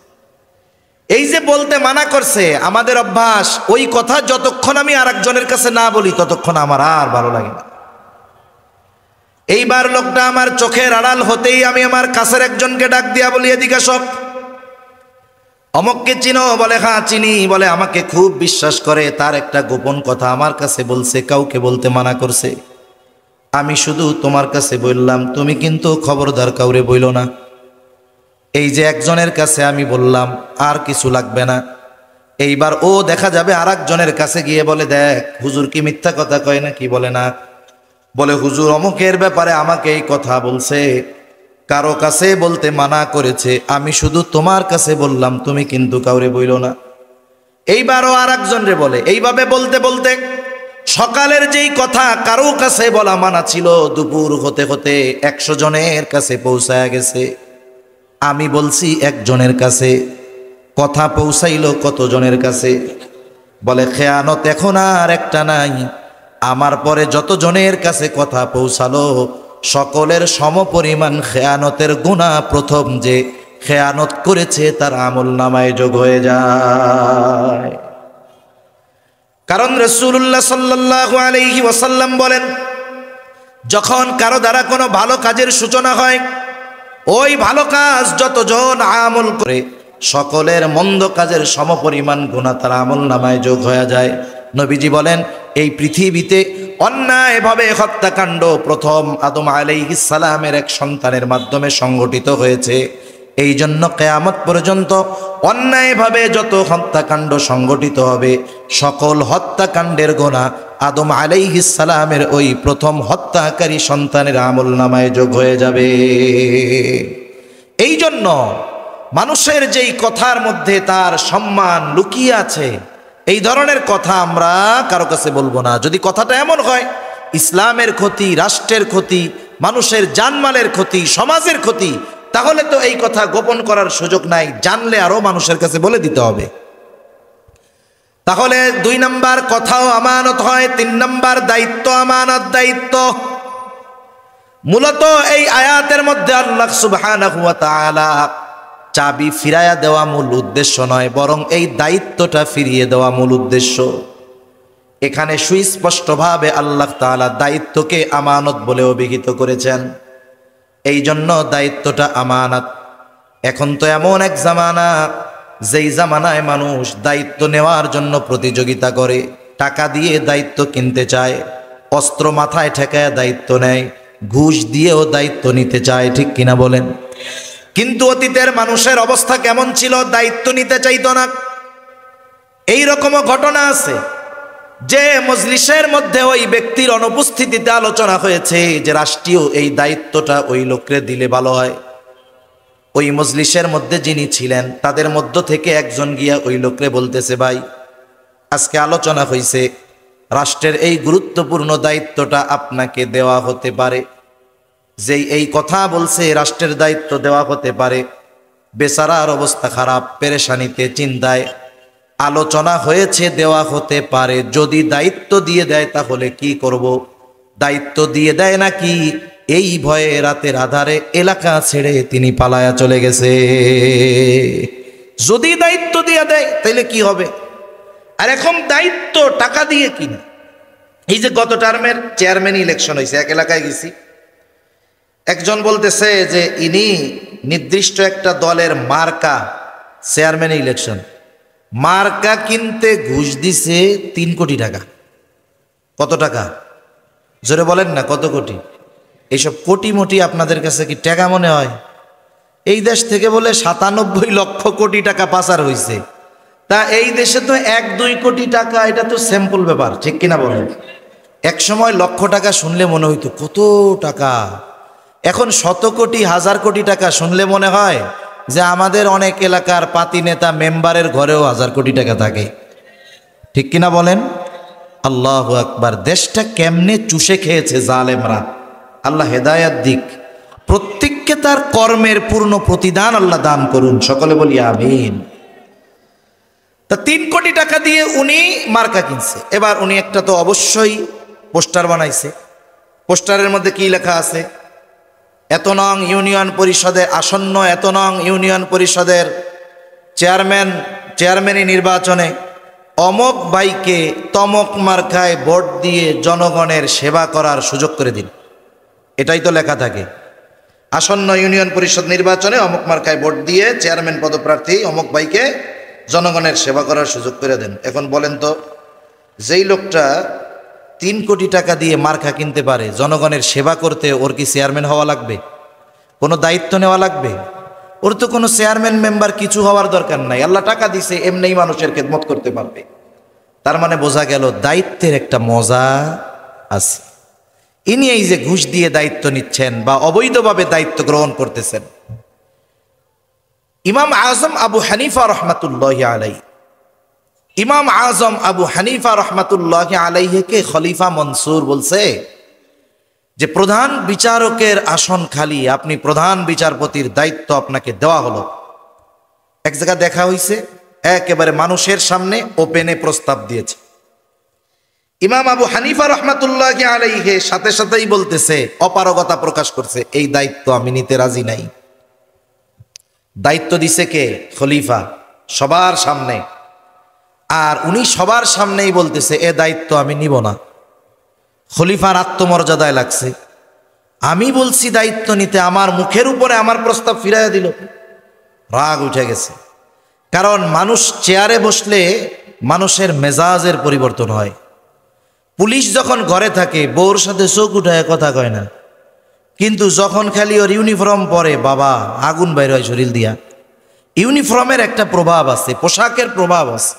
এই যে বলতে মানা করছে, আমাদের অভ্যাস ওই কথা যতক্ষণ আমি আরেকজনের কাছে না বলি ততক্ষণ আমার আর ভালো লাগে না। এইবার লোকটা আমার চোখের আড়াল হতেই আমি আমার কাছের একজনকে ডাক দিয়া বলি, এদিকে সব অমককে চিনো? বলে হ্যাঁ চিনি। বলে আমাকে খুব বিশ্বাস করে, তার একটা গোপন কথা আমার কাছে বলছে, কাউকে বলতে মানা করছে। আমি শুধু তোমার কাছে বললাম, তুমি কিন্তু খবরদার কাউরে বইল না। এই যে একজনের কাছে আমি বললাম, আর কিছু লাগবে না। এইবার ও দেখা যাবে আর একজনের কাছে গিয়ে বলে, দেখ হুজুর কি মিথ্যা কথা কয় না? কি বলে না? বলে হুজুর অমুকের ব্যাপারে আমাকে এই কথা বলছে, কারো কাছে বলতে মানা করেছে, আমি শুধু তোমার কাছে বললাম, তুমি কিন্তু কাউরে বইল না। এইবারও আর একজনরে বলে। এইভাবে বলতে বলতে সকালের যেই কথা কারো কাছে বলা মানা ছিল, দুপুর হতে হতে 100 জনের কাছে পৌঁছায় গেছে। আমি বলছি একজনের কাছে, কথা পৌঁছাইল কতজনের কাছে? বলে খেয়ানত এখন আর একটা নাই, আমার পরে যতজনের কাছে কথা পৌঁছালো সকলের সমপরিমাণ খেয়ানতের গুনাহ প্রথম যে খেয়ানত করেছে তার আমল নামায় যোগ হয়ে যায়। কারণ রাসূলুল্লাহ সাল্লাল্লাহু আলাইহি ওয়াসাল্লাম বলেন, যখন কারো দ্বারা কোনো ভালো কাজের সূচনা হয়, ওই ভালো কাজ যতজন আমল করে সকলের মন্দ কাজের সমপরিমাণ গুনাহ তার আমল নামায় যোগ হয়ে যায়। নবীজি বলেন, এই পৃথিবীতে অন্যায়ভাবে হত্যাকাণ্ড প্রথম আদম আলাইহিস সালামের এক সন্তানের মাধ্যমে সংগঠিত হয়েছে। এই জন্য কিয়ামত পর্যন্ত অন্যায়ভাবে যত হত্যাকাণ্ড সংগঠিত হবে, সকল হত্যাকাণ্ডের গুনাহ আদম আলাইহিস সালামের ওই প্রথম হত্যাকারী সন্তানের আমল নামায় যোগ হয়ে যাবে। এই জন্য মানুষের যেই কথার মধ্যে তার সম্মান লুকিয়ে আছে, এই ধরনের কথা আমরা কারো কাছে বলবো না। যদি কথাটা এমন হয় ইসলামের ক্ষতি, রাষ্ট্রের ক্ষতি, মানুষের জানমালের ক্ষতি, সমাজের ক্ষতি, তাহলে তো এই কথা গোপন করার সুযোগ নাই, জানলে আরো মানুষের কাছে বলে দিতে হবে। তাহলে 2 নাম্বার কথাও আমানত হয়, 3 নাম্বার দায়িত্ব আমানত দায়িত্ব। মূলত এই আয়াতের মধ্যে আল্লাহ সুবহানাহু ওয়া তাআলা চাবি ফিরাইয়া দেওয়া মূল উদ্দেশ্য নয়, বরং এই দায়িত্বটা ফিরিয়ে দেওয়া মূল উদ্দেশ্য। এখানে সুস্পষ্টভাবে আল্লাহ তাআলা দায়িত্বকে আমানত বলে অভিহিত করেছেন। এই জন্য দায়িত্বটা আমানত। এখন তো এমন এক জামানা, যেই জামানায় মানুষ দায়িত্ব নেওয়ার জন্য প্রতিযোগিতা করে, টাকা দিয়ে দায়িত্ব কিনতে চায়, অস্ত্র মাথায় ঠেকায় দায়িত্ব নেয়, ঘুষ দিয়েও দায়িত্ব নিতে চায়, ঠিক কিনা বলেন? কিন্তু অতীতের মানুষের অবস্থা কেমন ছিল? দায়িত্ব নিতে চাইতো না। এই রকমও ঘটনা আছে যে মজলিসের মধ্যে ওই ব্যক্তির অনুপস্থিতিতে আলোচনা হয়েছে যে রাষ্ট্রীয় এই দায়িত্বটা ওই লোকরে দিলে ভালো হয়। ওই মজলিসের মধ্যে যিনি ছিলেন তাদের মধ্য থেকে একজন গিয়া ওই লোকরে বলতেছে, ভাই আজকে আলোচনা হয়েছে রাষ্ট্রের এই গুরুত্বপূর্ণ দায়িত্বটা আপনাকে দেওয়া হতে পারে। যেই এই কথা বলছে রাষ্ট্রের দায়িত্ব দেওয়া হতে পারে, বেচারার অবস্থা খারাপ, পেরেশানিতে, চিন্তায়। আলোচনা হয়েছে দেওয়া হতে পারে, যদি দায়িত্ব দিয়ে দেয় তাহলে কি করব? দায়িত্ব দিয়ে দেয় নাকি এই ভয়ে রাতের আধারে এলাকা ছেড়ে তিনি পালায়া চলে গেছে। যদি দায়িত্ব দিয়ে দেয় তাহলে কি হবে? আর এখন দায়িত্ব টাকা দিয়ে কিনে। এই যে গত টার্মের চেয়ারম্যান ইলেকশন হয়েছে, এক এলাকায় গেছি, একজন বলতেছে যে ইনি নির্দিষ্ট একটা দলের মার্কা, চেয়ারম্যান ইলেকশন মার্কা কিনতে ঘুষ দিছে 3 কোটি টাকা। কত টাকা? জোরে বলেন না, কত কোটি? এইসব কোটি মোটি আপনাদের কাছে কি টাকা মনে হয়? এই দেশ থেকে বলে 97 লক্ষ কোটি টাকা পাচার হয়েছে। তা এই দেশে তো 1-2 কোটি টাকা, এটা তো স্যাম্পল ব্যাপার, ঠিক কিনা বলেন? এক সময় লক্ষ টাকা শুনলে মনে হইতো কত টাকা, এখন শত কোটি হাজার কোটি টাকা শুনলে মনে হয় যে আমাদের অনেক এলাকার পাতি নেতা মেম্বারের ঘরেও হাজার কোটি টাকা থাকে, ঠিক কিনা বলেন? আল্লাহু আকবার। দেশটা কেমনে চুষে খেয়েছে জালেমরা, আল্লাহ হেদায়াত দিক, প্রত্যেককে তার কর্মের পূর্ণ প্রতিদান আল্লাহ দান করুন, সকলে বলি আমিন। তা 3 কোটি টাকা দিয়ে উনি মার্কা কিনছে। এবার উনি একটা তো অবশ্যই পোস্টার বানাইছে। পোস্টারের মধ্যে কি লেখা আছে? এত নং ইউনিয়ন পরিষদের আসন্ন এত নং ইউনিয়ন পরিষদের চেয়ারম্যানি নির্বাচনে অমক ভাইকে তমক মার্কায় ভোট দিয়ে জনগণের সেবা করার সুযোগ করে দিন। এটাই তো লেখা থাকে, আসন্ন ইউনিয়ন পরিষদ নির্বাচনে অমক মার্কায় ভোট দিয়ে চেয়ারম্যান পদপ্রার্থী অমক ভাইকে জনগণের সেবা করার সুযোগ করে দেন। এখন বলেন তো, যেই লোকটা 3 কোটি টাকা দিয়ে মার্কা কিনতে পারে, জনগণের সেবা করতে ওর কি চেয়ারম্যান হওয়া লাগবে? কোনো দায়িত্ব নেওয়া লাগবে? ওর তো কোনো চেয়ারম্যান মেম্বার কিছু হওয়ার দরকার নাই, আল্লাহ টাকা দিছে এমনিই মানুষের খেদমত করতে পারবে। তার মানে বোঝা গেল দায়িত্বের একটা মজা আছে। ইনি এই যে ঘুষ দিয়ে দায়িত্ব নিচ্ছেন বা অবৈধভাবে দায়িত্ব গ্রহণ করতেছেন, ইমাম আজম আবু হানিফা রহমাতুল্লাহি আলাইহি, ইমাম আজম আবু হানিফা রহমাতুল্লাহি আলাইহিকে খলিফা মনসুর বলছে যে প্রধান বিচারকের আসন খালি, আপনি প্রধান বিচারপতির দায়িত্ব আপনাকে দেওয়া হলো। এক জায়গা দেখা হইছে, একেবারে মানুষের সামনে ওপেনে প্রস্তাব দিয়েছে। ইমাম আবু হানিফা রহমাতুল্লাহি আলাইহি সাথে সাথেই বলতেছে, অপারগতা প্রকাশ করছে, এই দায়িত্ব আমি নিতে রাজি নাই। দায়িত্ব দিছে কে? খলিফা, সবার সামনে। আর উনি সবার সামনেই বলতেছে এ দায়িত্ব আমি নিব না। খলিফার আত্মমর্যাদায় লাগছে, আমি বলছি দায়িত্ব নিতে, আমার মুখের উপরে আমার প্রস্তাব ফিরাইয়া দিল। রাগ উঠে গেছে, কারণ মানুষ চেয়ারে বসলে মানুষের মেজাজের পরিবর্তন হয়। পুলিশ যখন ঘরে থাকে বউর সাথে চোখ উঠায় কথা কয় না, কিন্তু যখন খালি ওর ইউনিফর্ম পরে, বাবা আগুন বাইর হয় শরীর দিয়া। ইউনিফর্মের একটা প্রভাব আছে, পোশাকের প্রভাব আছে,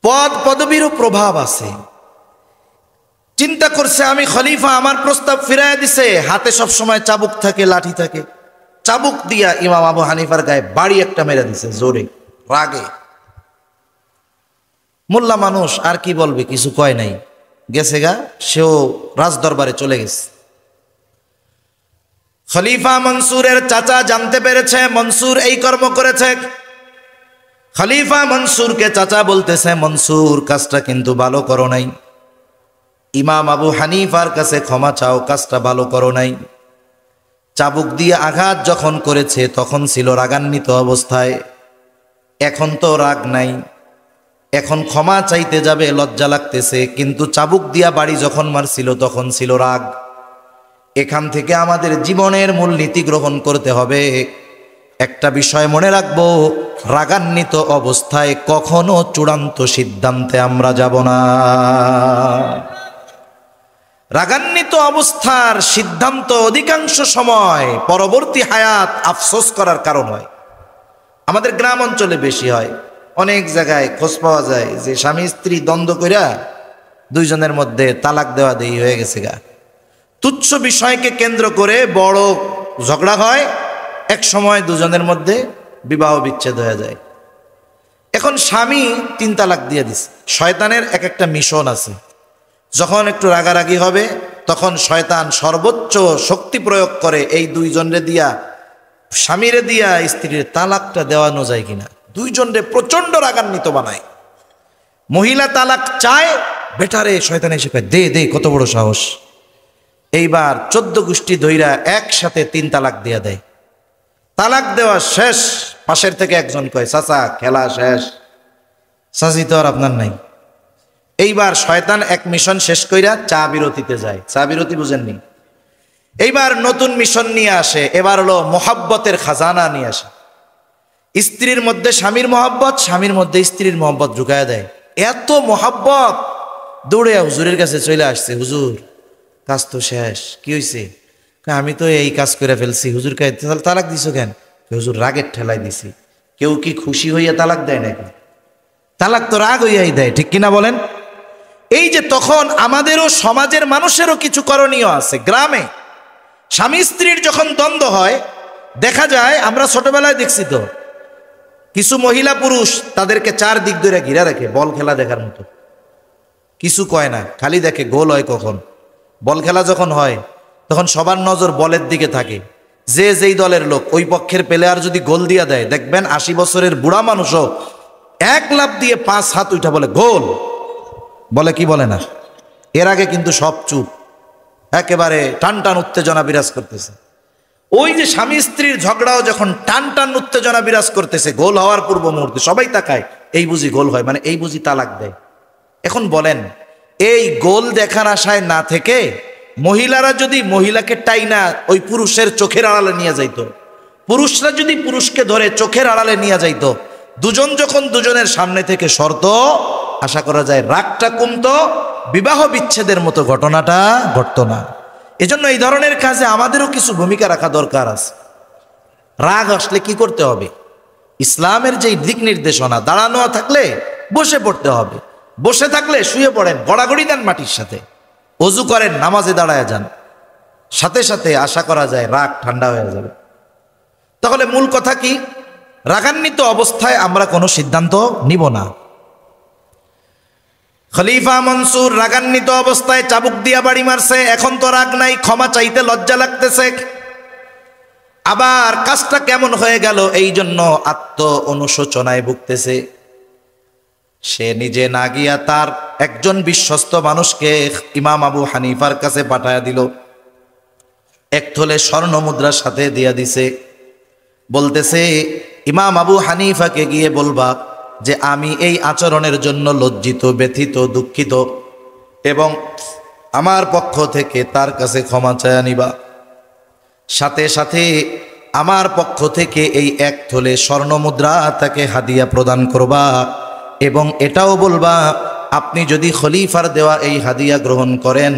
পদ পদবীরও প্রভাব আছে। চিন্তা করছে আমি খলিফা, আমার প্রস্তাব ফিরাইয়া দিছে, হাতে সব সময় চাবুক থাকে, লাঠি থাকে, চাবুক দিয়া ইমাম আবু হানিফার গায়ে বাড়ি একটা মেরে দিছে জোরে, রাগে। মোল্লা মানুষ আর কি বলবে, কিছু কয় নাই, গেছে গা, সেও রাজদরবারে চলে গেছে। খলিফা মনসুরের চাচা জানতে পেরেছে মনসুর এই কর্ম করেছে। খলিফা মনসুরকে চাচা বলতেছে, মনসুর কাজটা কিন্তু ভালো করো নাই, ইমাম আবু হানিফার কাছে ক্ষমা চাও, কাজটা ভালো করো নাই। চাবুক দিয়ে আঘাত যখন করেছে তখন ছিল রাগান্বিত অবস্থায়, এখন তো রাগ নাই, এখন ক্ষমা চাইতে যাবে লজ্জা লাগতেছে, কিন্তু চাবুক দিয়া বাড়ি যখন মারছিল তখন ছিল রাগ। এখান থেকে আমাদের জীবনের মূলনীতি গ্রহণ করতে হবে। একটা বিষয় মনে রাখবো, রাগান্বিত অবস্থায় কখনো চূড়ান্ত সিদ্ধান্তে আমরা যাব না। রাগান্বিত অবস্থার সিদ্ধান্ত অধিকাংশ সময় পরবর্তী হায়াত আফসোস করার কারণ হয়। আমাদের গ্রাম অঞ্চলে বেশি হয়, অনেক জায়গায় খোঁজ পাওয়া যায় যে স্বামী স্ত্রী দ্বন্দ্ব কইরা দুইজনের মধ্যে তালাক দেওয়া দেই হয়ে গেছে গা। তুচ্ছ বিষয়কে কেন্দ্র করে বড় ঝগড়া হয়, এক সময় দুজনের মধ্যে বিবাহ বিচ্ছেদ হয়ে যায়। এখন স্বামী 3 তালাক দিয়ে দিছে। শয়তানের এক একটা মিশন আছে, যখন একটু রাগারাগি হবে তখন শয়তান সর্বোচ্চ শক্তি প্রয়োগ করে এই দুইজনরে দিয়া, স্বামীরে দিয়া স্ত্রীর তালাকটা দেওয়ানো যায় কিনা, দুইজনরে প্রচন্ড রাগান্বিত বানায়। মহিলা তালাক চায়, বেটারে শয়তান এসে কয় দে দে, কত বড় সাহস। এইবার 14 গোষ্ঠী ধইরা একসাথে 3 তালাক দিয়া দেয়। তালাক দেওয়া শেষ, পাশের থেকে একজন কয় চাচা খেলা শেষ, চাচি তো আর আপনার নাই। এইবার শয়তান এক মিশন শেষ কইরা চা বিরতিতে যায়। চা বিরতি বুঝেননি? এইবার নতুন মিশন নিয়ে আসে, এবার হলো মোহাব্বতের খাজানা নিয়ে আসে। স্ত্রীর মধ্যে স্বামীর মহব্বত, স্বামীর মধ্যে স্ত্রীর মহব্বত ঢুকায় দেয়। এত মহব্বত, দৌড়ে হুজুরের কাছে চলে আসছে, হুজুর কাজ তো শেষ, কি হয়েছে? আমি তো এই কাজ করে ফেলছি। হুজুর কে তালাক দিছো কেন? হুজুর রাগের ঠেলায় দিছি। কেউ কি খুশি হইয়া তালাক দেয় নাকি? তালাক তো রাগ হইয়াই দেয়, ঠিক কিনা বলেন? এই যে তখন আমাদেরও সমাজের মানুষেরও কিছু করণীয় আছে। গ্রামে স্বামী স্ত্রীর যখন দ্বন্দ্ব হয়, দেখা যায়, আমরা ছোটবেলায় দেখছি তো, কিছু মহিলা পুরুষ তাদেরকে চার দিক ধরে ঘিরে রাখে বল খেলা দেখার মতো, কিছু কয় না, খালি দেখে গোল হয় কখন। বল খেলা যখন হয় তখন সবার নজর বলের দিকে থাকে, যে যেই দলের লোক ওই পক্ষের প্লেয়ার যদি গোল দিয়া দেয়, দেখবেন 80 বছরের বুড়া মানুষও এক লাফ দিয়ে 5 হাত উঠা বলে গোল, বলে কি বলে না। এর আগে কিন্তু সব চুপ, একেবারে টান টান উত্তেজনা বিরাজ করতেছে। ওই যে স্বামী স্ত্রীর ঝগড়াও যখন টান টান উত্তেজনা বিরাজ করতেছে, গোল হওয়ার পূর্ব মুহূর্তে সবাই তাকায়, এই বুঝি গোল হয়, মানে এই বুঝি তালাক দেয়। এখন বলেন, এই গোল দেখার আশায় না থেকে মহিলারা যদি মহিলাকে টাইনা ওই পুরুষের চোখের আড়ালে নিয়ে যাইতো, পুরুষরা যদি পুরুষকে ধরে চোখের আড়ালে নিয়ে যাইতো, দুজন যখন দুজনের সামনে থেকে সরত, আশা করা যায় রাগটা কমতো, বিবাহ বিচ্ছেদের মতো ঘটনাটা ঘটতো না। এজন্য এই ধরনের কাজে আমাদেরও কিছু ভূমিকা রাখা দরকার আছে। রাগ আসলে কি করতে হবে? ইসলামের যেই দিক নির্দেশনা, দাঁড়ানো থাকলে বসে পড়তে হবে, বসে থাকলে শুয়ে পড়েন, গড়াগড়ি দেন মাটির সাথে, অজু করেন, নামাজে দাঁড়ায় যান, সাথে সাথে আশা করা যায় রাগ ঠান্ডা হয়ে যাবে। তাহলে মূল কথা কি? রাগান্বিত অবস্থায় আমরা কোনো সিদ্ধান্ত নিব না। খলিফা মনসুর রাগান্বিত অবস্থায় চাবুক দিয়া বাড়ি মারছে, এখন তো রাগ নাই, ক্ষমা চাইতে লজ্জা লাগতেছে। আবার কাজটা কেমন হয়ে গেল এই জন্য আত্ম অনুশোচনায় ভুগতেছে। সে নিজে না গিয়া তার একজন বিশ্বস্ত মানুষকে ইমাম আবু হানিফার কাছে পাঠায়া দিল, এক থলে স্বর্ণ মুদ্রার সাথে দিয়া দিছে। বলতেছে, ইমাম আবু হানিফাকে গিয়ে বলবা যে আমি এই আচরণের জন্য লজ্জিত, ব্যথিত, দুঃখিত, এবং আমার পক্ষ থেকে তার কাছে ক্ষমা চায়া নিবা। সাথে সাথে আমার পক্ষ থেকে এই এক থলে স্বর্ণ মুদ্রা তাকে হাদিয়া প্রদান করবা, এবং এটাও বলবা আপনি যদি খলিফার দেওয়া এই হাদিয়া গ্রহণ করেন,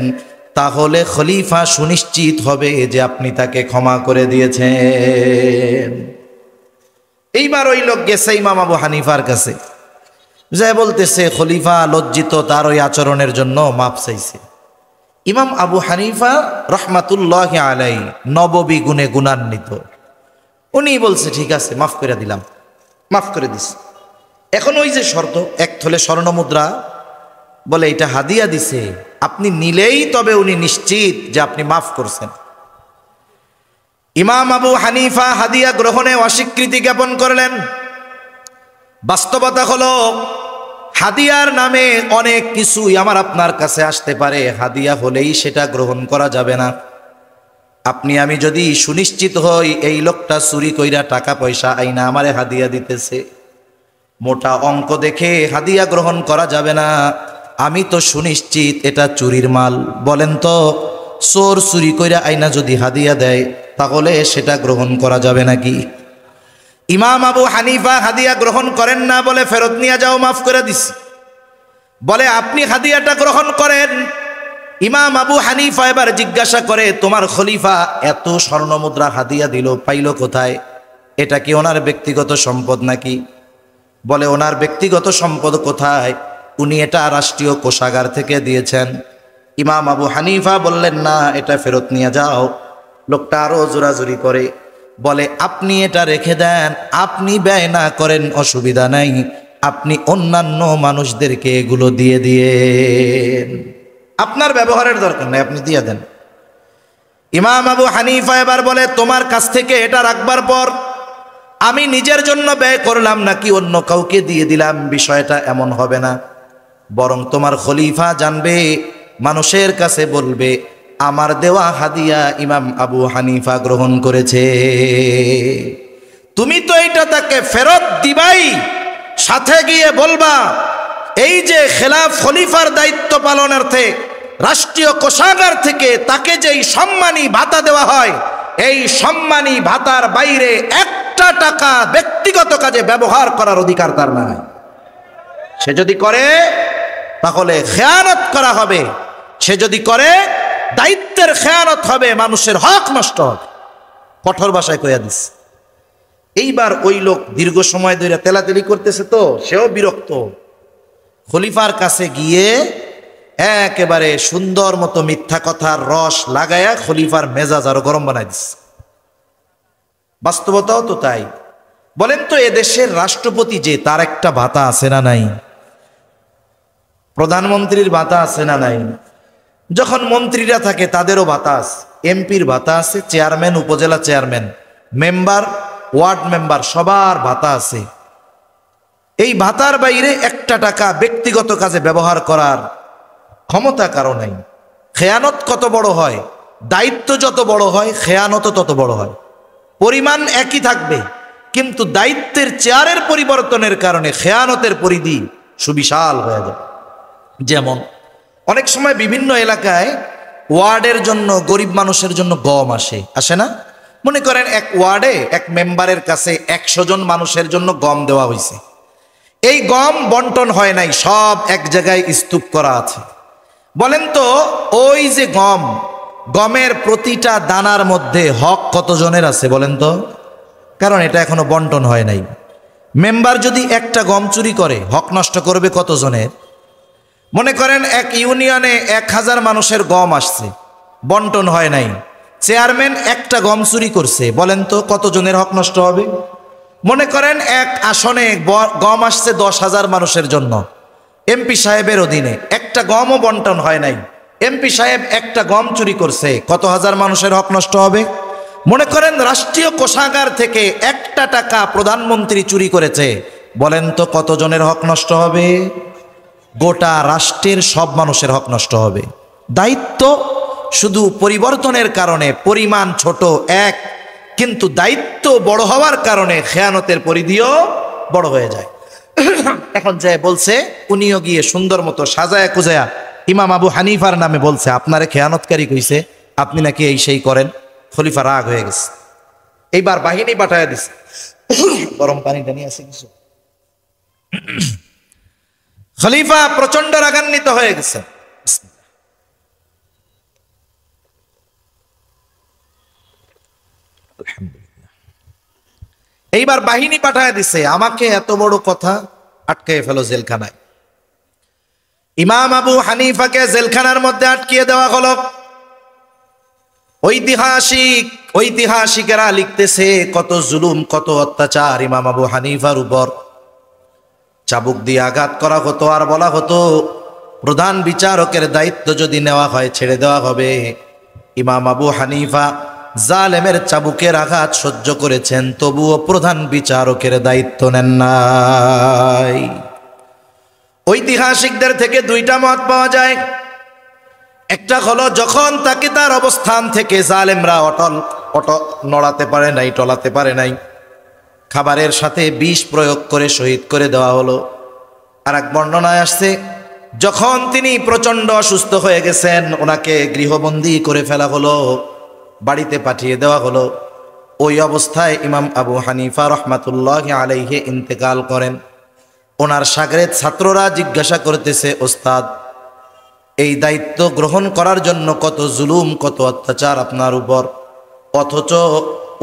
তাহলে খলিফা সুনিশ্চিত হবে যে আপনি তাকে ক্ষমা করে দিয়েছেন। এইবার ওই লোক গেছে ইমাম আবু হানিফার কাছে, যে বলতেছে খলিফা লজ্জিত, তার ওই আচরণের জন্য মাপ চাইছে। ইমাম আবু হানিফা রহমাতুল্লাহ আলাই নববী গুণে গুণান্বিত, উনি বলছে ঠিক আছে, মাফ করে দিলাম, মাফ করে দিস। এখন ওই যে শর্ত, এক থলে স্বর্ণ মুদ্রা, বলে এটা হাদিয়া দিছে, আপনি নিলেই তবে উনি নিশ্চিত যে আপনি মাফ করছেন। ইমাম আবু হানিফা হাদিয়া গ্রহণে অস্বীকৃতি জ্ঞাপন করলেন। বাস্তবতা হলো হাদিয়ার নামে অনেক কিছুই আমার আপনার কাছে আসতে পারে, হাদিয়া হলেই সেটা গ্রহণ করা যাবে না। আপনি আমি যদি সুনিশ্চিত হই এই লোকটা চুরি কইরা টাকা পয়সা আইনা আমারে হাদিয়া দিতেছে, মোটা অঙ্ক দেখে হাদিয়া গ্রহণ করা যাবে না। আমি তো সুনিশ্চিত এটা চুরির মাল। বলেন তো, চোর চুরি কইরা আইনা যদি হাদিয়া দেয়, তাহলে সেটা গ্রহণ করা যাবে নাকি? ইমাম আবু হানিফা হাদিয়া গ্রহণ করেন না, বলে ফেরত নিয়ে যাও, মাফ করে দিছি। বলে আপনি হাদিয়াটা গ্রহণ করেন। ইমাম আবু হানিফা এবার জিজ্ঞাসা করে, তোমার খলিফা এত স্বর্ণ মুদ্রা হাদিয়া দিল, পাইল কোথায়? এটা কি ওনার ব্যক্তিগত সম্পদ নাকি? বলে ওনার ব্যক্তিগত সম্পদ কোথায়? উনি এটা রাষ্ট্রীয় কোষাগার থেকে দিয়েছেন। ইমাম আবু হানিফা বললেন না, এটা ফেরত নিয়ে যাও। লোকটা আরো জোরাজুরি করে, বলে আপনি এটা রেখে দেন, আপনি ব্যয় না করেন, অসুবিধা নাই, আপনি অন্যান্য মানুষদেরকে এগুলো দিয়ে দিয়েন, আপনার ব্যবহারের দরকার নাই, আপনি দিয়ে দেন। ইমাম আবু হানিফা এবার বলে, তোমার কাছ থেকে এটা রাখবার পর আমি নিজের জন্য ব্যয় করলাম নাকি অন্য কাউকে দিয়ে দিলাম, বিষয়টা এমন হবে না। বরং তোমার খলিফা জানবে, মানুষের কাছে বলবে আমার দেওয়া হাদিয়া ইমাম আবু হানিফা গ্রহণ করেছে। তুমি তো এটা তাকে ফেরত দিবাই, সাথে গিয়ে বলবা এই যে খেলাফ খলিফার দায়িত্ব পালনার্থে রাষ্ট্রীয় কোষাগার থেকে তাকে যেই সম্মানী ভাতা দেওয়া হয়, এই সম্মানী ভাতার বাইরে একটা টাকা ব্যক্তিগত কাজে ব্যবহার করার অধিকার তার নাই। সে যদি করে তাহলে খেয়ানত করা হবে, সে যদি করে দায়িত্বের খেয়ানত হবে, মানুষের হক নষ্ট হবে। কঠোর ভাষায় কইয়া দিস। এইবার ওই লোক দীর্ঘ সময় ধরে তেলাতেলি করতেছে, তো সেও বিরক্ত। খলিফার কাছে গিয়ে একেবারে সুন্দর মতো মিথ্যা কথার রস লাগায়া খলিফার মেজাজ আরো গরম বানাই দিচ্ছে। বাস্তবতাও তো তাই। বলেন তো, এদেশের রাষ্ট্রপতি যে, তার একটা ভাতা আছে না নাই? প্রধানমন্ত্রীর ভাতা আছে না নাই? যখন মন্ত্রীরা থাকে তাদেরও ভাতা আছে, এমপির ভাতা আছে, চেয়ারম্যান, উপজেলা চেয়ারম্যান, মেম্বার, ওয়ার্ড মেম্বার, সবার ভাতা আছে। এই ভাতার বাইরে একটা টাকা ব্যক্তিগত কাজে ব্যবহার করার ক্ষমতা কারো নাই। খেয়ানত কত বড় হয়, দায়িত্ব যত বড় হয়, খেয়ানত তত বড় হয়। পরিমাণ একই থাকবে, কিন্তু দায়িত্বের চেয়ারের পরিবর্তনের কারণে খেয়ানতের পরিধি সুবিশাল হয়ে যায়। যেমন অনেক সময় বিভিন্ন এলাকায় ওয়ার্ডের জন্য, গরিব মানুষের জন্য গম আসে না? মনে করেন এক ওয়ার্ডে এক মেম্বারের কাছে 100 জন মানুষের জন্য গম দেওয়া হয়েছে। এই গম বন্টন হয় নাই, সব এক জায়গায় স্তূপ করা আছে। বলেন তো, ওই যে গমের প্রতিটা দানার মধ্যে হক কতজনের আছে বলেন তো? কারণ এটা এখনো বন্টন হয় নাই। মেম্বার যদি একটা গম চুরি করে, হক নষ্ট করবে কতজনের? মনে করেন এক ইউনিয়নে 1000 মানুষের গম আসছে, বন্টন হয় নাই। চেয়ারম্যান একটা গম চুরি করছে, বলেন তো কতজনের হক নষ্ট হবে? মনে করেন এক আসনে গম আসছে 10,000 মানুষের জন্য, এমপি সাহেবের অধীনে একটা গমও বন্টন হয় নাই। এমপি সাহেব একটা গম চুরি করছে, কত হাজার মানুষের হক নষ্ট হবে? মনে করেন রাষ্ট্রীয় কোষাগার থেকে একটা টাকা প্রধানমন্ত্রী চুরি করেছে, বলেন তো কতজনের হক নষ্ট হবে? গোটা রাষ্ট্রের সব মানুষের হক নষ্ট হবে। দায়িত্ব শুধু পরিবর্তনের কারণে পরিমাণ ছোট এক, কিন্তু দায়িত্ব বড় হওয়ার কারণে খেয়ানতের পরিধিও বড় হয়ে যায়। এখন যে বলছে, উনিও গিয়ে সুন্দর মতো সাজায়া কুজায়া ইমাম আবু হানিফার নামে বলছে, আপনারে খেয়ানতকারী কইছে, আপনি নাকি এই সেই করেন। খলিফা রাগ হয়ে গেছে, এইবার বাহিনী পাঠায় দিছে। গরম পানিটা নিয়ে আসে কিছু। খলিফা প্রচন্ড রাগান্বিত হয়ে গেছে। এইবার বাহিনী পাঠায় দিছে, আমাকে এত বড় কথা আটকে ফেলো জেলখানায়। ইমাম আবু হানিফাকে জেলখানার মধ্যে আটকিয়ে দেওয়া হলো। ঐতিহাসিকেরা লিখতেছে কত জুলুম, কত অত্যাচার ইমাম আবু হানিফার উপর। চাবুক দিয়ে আঘাত করা হতো, আর বলা হতো প্রধান বিচারকের দায়িত্ব যদি নেওয়া হয় ছেড়ে দেওয়া হবে। ইমাম আবু হানিফা জালেমের চাবুকের আঘাত সহ্য করেছেন, তবুও প্রধান বিচারকের দায়িত্ব নেন নাই। ঐতিহাসিকদের থেকে দুইটা মত পাওয়া যায়। একটা হলো, যখন তাকে তার অবস্থান থেকে জালেমরা অটল নড়াতে পারে নাই, টলাতে পারে নাই, খাবারের সাথে বিষ প্রয়োগ করে শহীদ করে দেওয়া হলো। আর এক বর্ণনায় আসছে, যখন তিনি প্রচন্ড অসুস্থ হয়ে গেছেন, ওনাকে গৃহবন্দী করে ফেলা হলো, বাড়িতে পাঠিয়ে দেওয়া হলো। ওই অবস্থায় ইমাম আবু হানিফা রহমাতুল্লাহি আলাইহি ইন্তেকাল করেন। ওনার শাগরেদ ছাত্ররা জিজ্ঞাসা করতেছে, ওস্তাদ, এই দায়িত্ব গ্রহণ করার জন্য কত জুলুম, কত অত্যাচার আপনার উপর, অথচ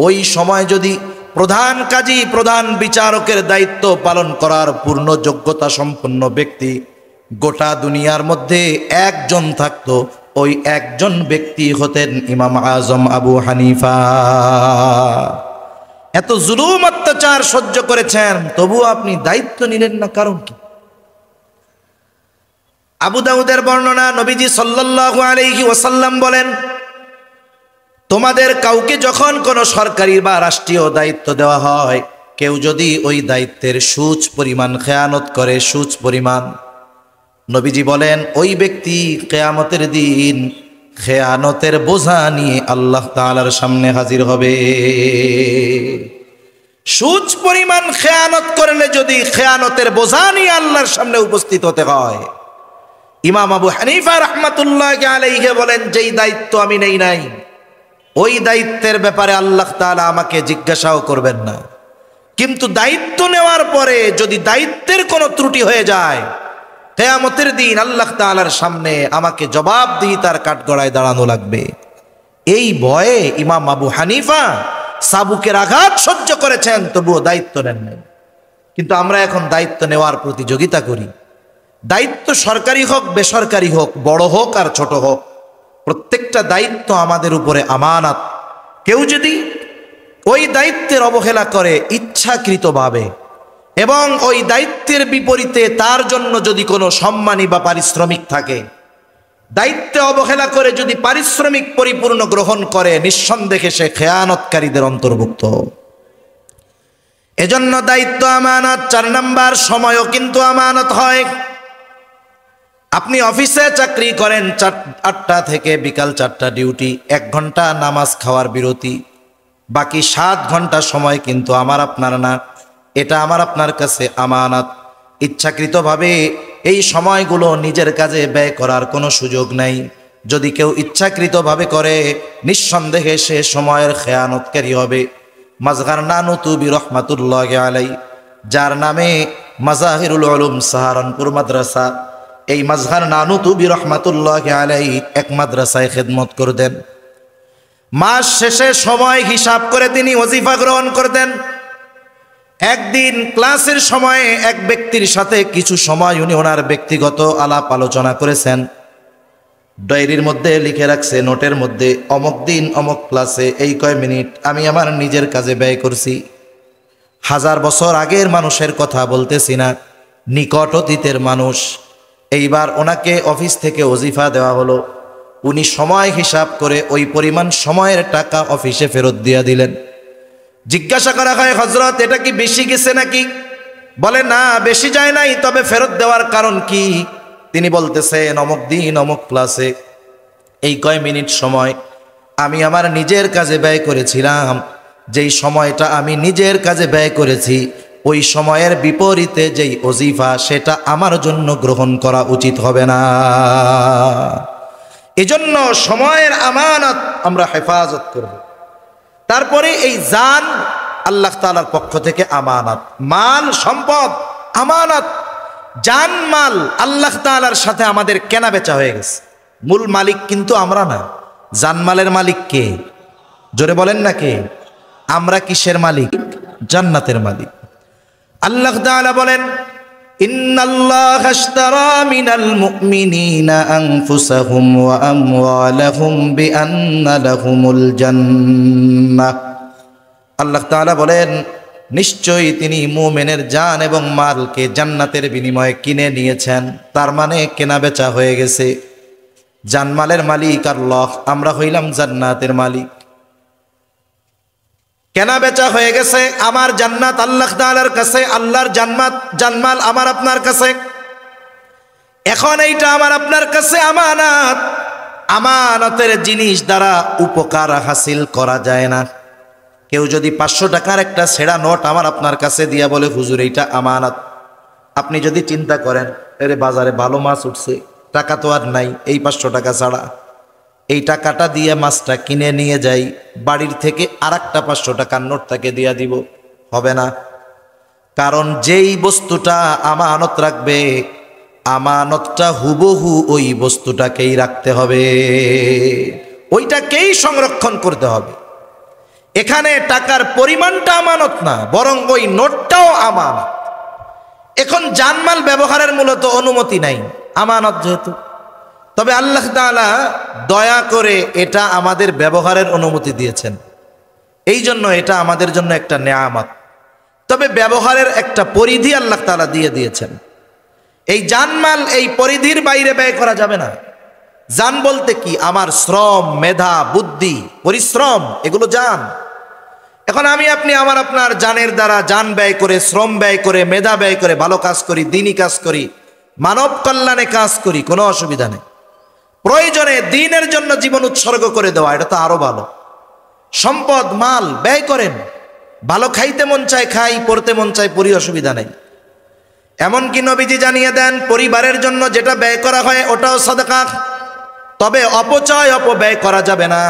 ওই সময় যদি প্রধান কাজী, প্রধান বিচারকের দায়িত্ব পালন করার পূর্ণ যোগ্যতা সম্পন্ন ব্যক্তি গোটা দুনিয়ার মধ্যে একজন থাকতো, ওই একজন ব্যক্তি হতেন ইমাম আজম আবু হানিফা। এত জুলুম অত্যাচার সহ্য করেছেন, তবু আপনি দায়িত্ব নিলেন না, কারণ কি? আবু দাউদের বর্ণনা, নবীজি সাল্লাল্লাহু আলাইহি ওয়াসাল্লাম বলেন, তোমাদের কাউকে যখন কোনো সরকারি বা রাষ্ট্রীয় দায়িত্ব দেওয়া হয়, কেউ যদি ওই দায়িত্বের সুচ পরিমাণ খেয়ানত করে, সুচ পরিমাণ, নবীজি বলেন ওই ব্যক্তি কিয়ামতের দিন খেয়ানতের বোঝা নিয়ে আল্লাহ তাআলার সামনে হাজির হবে। সুচ পরিমাণ খেয়ানত করলে যদি খেয়ানতের বোঝা নিয়ে আল্লাহর সামনে উপস্থিত হতে হয়, ইমাম আবু হানিফা রাহমাতুল্লাহি আলাইহি বলেন, যেই দায়িত্ব আমি নেই নাই, ওই দায়িত্বের ব্যাপারে আল্লাহ তাআলা আমাকে জিজ্ঞাসাও করবেন না। কিন্তু দায়িত্ব নেওয়ার পরে যদি দায়িত্বের কোনো ত্রুটি হয়ে যায়, কিয়ামতের দিন আল্লাহ তাআলার সামনে আমাকে জবাবদিহিতার কাঠগড়ায় দাঁড়ানো লাগবে। এই ভয়ে ইমাম আবু হানিফা চাবুকের আঘাত সহ্য করেছেন, তবুও দায়িত্ব নেন নাই। কিন্তু আমরা এখন দায়িত্ব নেওয়ার প্রতিযোগিতা করি। দায়িত্ব সরকারি হোক বেসরকারি হোক, বড় হোক আর ছোট হোক, প্রত্যেকটা দায়িত্ব আমাদের উপরে আমানত। কেউ যদি ওই দায়িত্বের অবহেলা করে ইচ্ছাকৃতভাবে এবং ওই দায়িত্বের বিপরীতে তার জন্য যদি কোনো সম্মানী বা পারিশ্রমিক থাকে, দায়িত্বে অবহেলা করে যদি পারিশ্রমিক পরিপূর্ণ গ্রহণ করে, নিঃসন্দেহে সে খেয়ানতকারীদের অন্তর্ভুক্ত। এজন্য দায়িত্ব আমানত। 4 নাম্বার, সময়ও কিন্তু আমানত হয়। আপনি অফিসে চাকরি করেন, 8টা থেকে বিকাল 4টা ডিউটি, 1 ঘন্টা নামাজ খাওয়ার বিরতি, বাকি 7 ঘন্টা সময় কিন্তু আমার আপনার না, এটা আমার আপনার কাছে আমানত। ইচ্ছাকৃতভাবে এই সময়গুলো নিজের কাজে ব্যয় করার কোনো সুযোগ নেই। যদি কেউ ইচ্ছাকৃতভাবে করে, নিঃসন্দেহে সে সময়ের খেয়ানতকারী হবে। মাজহার নানুতুবি রহমাতুল্লাহি আলাইহি, যার নামে মাজাহিরুল উলুম সাহারানপুর মাদ্রাসা, এই মাজহার নানুতুবি রহমাতুল্লাহি আলাইহি এক মাদ্রাসায় খেদমত করতেন। মাস শেষে সময় হিসাব করে তিনি ওজিফা গ্রহণ করতেন। একদিন ক্লাসের সময়ে এক ব্যক্তির সাথে কিছু সময় উনি ওনার ব্যক্তিগত আলাপ আলোচনা করেছেন। ডায়েরির মধ্যে লিখে রাখছে, নোটের মধ্যে, অমুক দিন অমুক ক্লাসে এই কয় মিনিট আমি আমার নিজের কাজে ব্যয় করছি। 1000 বছর আগের মানুষের কথা বলতেছি না, নিকট অতীতের মানুষ। এইবার ওনাকে অফিস থেকে ওজিফা দেওয়া হলো। উনি সময় হিসাব করে ওই পরিমাণ সময়ের টাকা অফিসে ফেরত দিয়ে দিলেন। জিজ্ঞাসা করা হয়, হযরত এটা কি বেশি গেছে নাকি? বলে না, বেশি যায় নাই, তবে ফেরত দেওয়ার কারণ কি? তিনি বলতেছেন, অমুক দিন অমুক ক্লাসে এই কয় মিনিট সময় আমি আমার নিজের কাজে ব্যয় করেছিলাম। যেই সময়টা আমি নিজের কাজে ব্যয় করেছি, ওই সময়ের বিপরীতে যেই ওজিফা, সেটা আমার জন্য গ্রহণ করা উচিত হবে না। এজন্য সময়ের আমানত আমরা হেফাজত করব। তারপরে এই জান আল্লাহ তাআলার পক্ষ থেকে আমানত, মাল সম্পদ আমানত। জান মাল আল্লাহ তাআলার সাথে আমাদের কেনা বেচা হয়ে গেছে। মূল মালিক কিন্তু আমরা না, জানমালের মালিক কে? জোরে বলেন না কে? আমরা কিসের মালিক? জান্নাতের মালিক। আল্লাহ তাআলা বলেন, ইন্নাল্লাহা আশতারা মিনাল মুমিনিনা আনফুসাহুম ওয়া আমওয়ালাহুম বিআন্না লাহুমুল জান্নাহ। আল্লাহ তাআলা বলেন, নিশ্চয়ই তিনি মুমিনের জান এবং মালকে জান্নাতের বিনিময়ে কিনে নিয়েছেন। তার মানে কেনা বেচা হয়ে গেছে। জানমালের মালিক আল্লাহ, আমরা হইলাম জান্নাতের মালিক। কেনা বেচা হয়ে গেছে। আমার জান্নাত আল্লাহ তাআলার কাছে, আল্লাহর জানমাল আমার আপনার কাছে। এখন এইটা আমার আপনার কাছে আমানত। আমানতের জিনিস দ্বারা উপকার হাসিল করা যায় না। কেউ যদি 500 টাকার একটা ছেঁড়া নোট আমার আপনার কাছে দিয়া বলে, হুজুর এইটা আমানত, আপনি যদি চিন্তা করেন, এরে বাজারে ভালো মাছ উঠছে, টাকা তো আর নাই, এই 500 টাকা ছাড়া এই টাকাটা দিয়ে মাছটা কিনে নিয়ে যাই, বাড়ির থেকে আরেকটা 500 টাকার নোট তাকে দিয়া দিব, হবে না। কারণ যেই বস্তুটা আমানত রাখবে, আমানতটা হুবহু ওই বস্তুটাকেই রাখতে হবে, ওইটাকেই সংরক্ষণ করতে হবে। এখানে টাকার পরিমাণটা আমানত না, বরং ওই নোটটাও আমানত। এখন জানমাল ব্যবহারের মূলত অনুমতি নাই, আমানত যেহেতু। তবে আল্লাহ তাআলা দয়া করে এটা আমাদের ব্যবহারের অনুমতি দিয়েছেন, এই জন্য এটা আমাদের জন্য একটা নেয়ামত। তবে ব্যবহারের একটা পরিধি আল্লাহ তাআলা দিয়ে দিয়েছেন। এই জানমাল এই পরিধির বাইরে ব্যয় করা যাবে না। জান বলতে কি? আমার শ্রম, মেধা, বুদ্ধি, পরিশ্রম, এগুলো জান। এখন আমি আপনি আমার আপনার জানের দ্বারা জান ব্যয় করে, শ্রম ব্যয় করে, মেধা ব্যয় করে ভালো কাজ করি, দ্বীনি কাজ করি, মানব কল্যাণে কাজ করি, কোনো অসুবিধা নেই। প্রয়োজনে দ্বীনের জন্য জীবন উৎসর্গ করে দেওয়া, এটা তো আরো ভালো। সম্পদ মাল ব্যয় করেন, ভালো খাইতে মন চায় খাই, পড়তে মন চায় পড়ি, অসুবিধা নেই। এমনকি নবীজি জানিয়ে দেন, পরিবারের জন্য যেটা ব্যয় করা হয় ওটাও সাদাকা। তবে অপচয়, অপব্যয় করা যাবে না।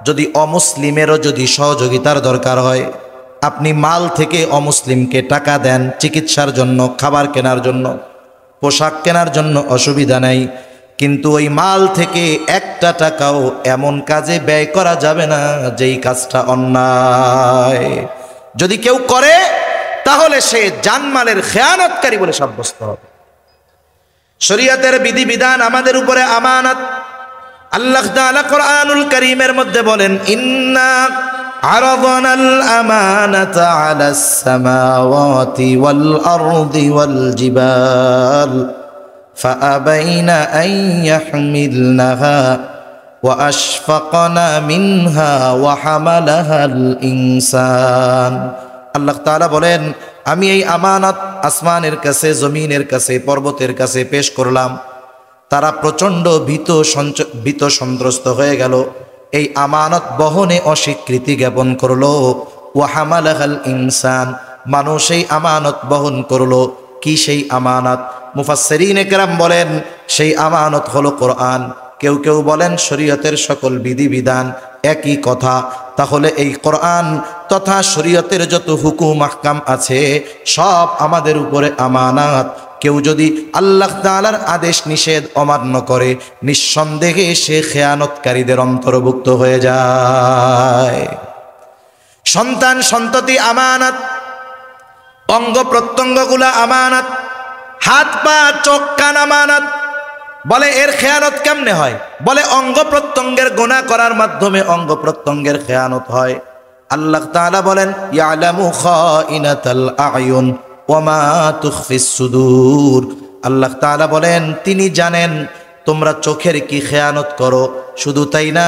যদি অমুসলিমেরও যদি সহযোগিতার দরকার হয়, আপনি মাল থেকে অমুসলিমকে টাকা দেন চিকিৎসার জন্য, খাবার কেনার জন্য, পোশাক কেনার জন্য, অসুবিধা নেই। কিন্তু ওই মাল থেকে একটা টাকাও এমন কাজে ব্যয় করা যাবে না যেই কাজটা অন্যায়। যদি কেউ করে তাহলে সে জানমালের খেয়ানতকারী বলে সাব্যস্ত হবে। শরীয়তের বিধিবিধান আমাদের উপরে আমানত। আল্লাহ তাআলা কোরআনুল কারীমের মধ্যে বলেন, ইন্না আরাদনাল আমানাতা আলাস সামাওয়াতি ওয়াল আরদি ওয়াল জিবাল ফাআবাইনা আন ইয়াহমিলনাহা ওয়া আশফাকনা মিনহা ওয়া হামালাহাল ইনসান। আল্লাহ তাআলা বলেন, আমি এই আমানত আসমানের কাছে, জমিনের কাছে, পর্বতের কাছে পেশ করলাম। তারা প্রচণ্ড ভীত সন্ত্রস্ত হয়ে গেল, এই আমানত বহনে অস্বীকৃতি জ্ঞাপন করলো। ওয়া হামালাহাল ইনসান, মানুষ এই আমানত বহন করলো। কি সেই আমানত? মুফাসসিরিনে কেরাম বলেন সেই আমানত হলো কোরআন। কেউ কেউ বলেন শরীয়তের সকল বিধিবিধান। একই কথা। তাহলে এই কোরআন তথা শরীয়তের যত হুকুম আহকাম আছে সব আমাদের উপরে আমানত। কেউ যদি আল্লাহ তাআলার আদেশ নিষেধ অমান্য করে নিঃসন্দেহে সে খেয়ানতকারীদের অন্তর্ভুক্ত হয়ে যায়। সন্তান সন্ততি আমানত, অঙ্গ প্রত্যঙ্গগুলা আমানত, হাত পা চোখ কান আমানত। বলে এর খেয়ানত কেমনে হয়? বলে অঙ্গ প্রত্যঙ্গের গুনাহ করার মাধ্যমে অঙ্গ প্রত্যঙ্গের খেয়ানত হয়। আল্লাহ তাআলা বলেন, ইয়ালামু খাইনাতাল আয়ুন ওয়া মা তুখফিস সুদূর। আল্লাহ তাআলা বলেন তিনি জানেন তোমরা চোখের কি খেয়ানত করো, শুধু তাই না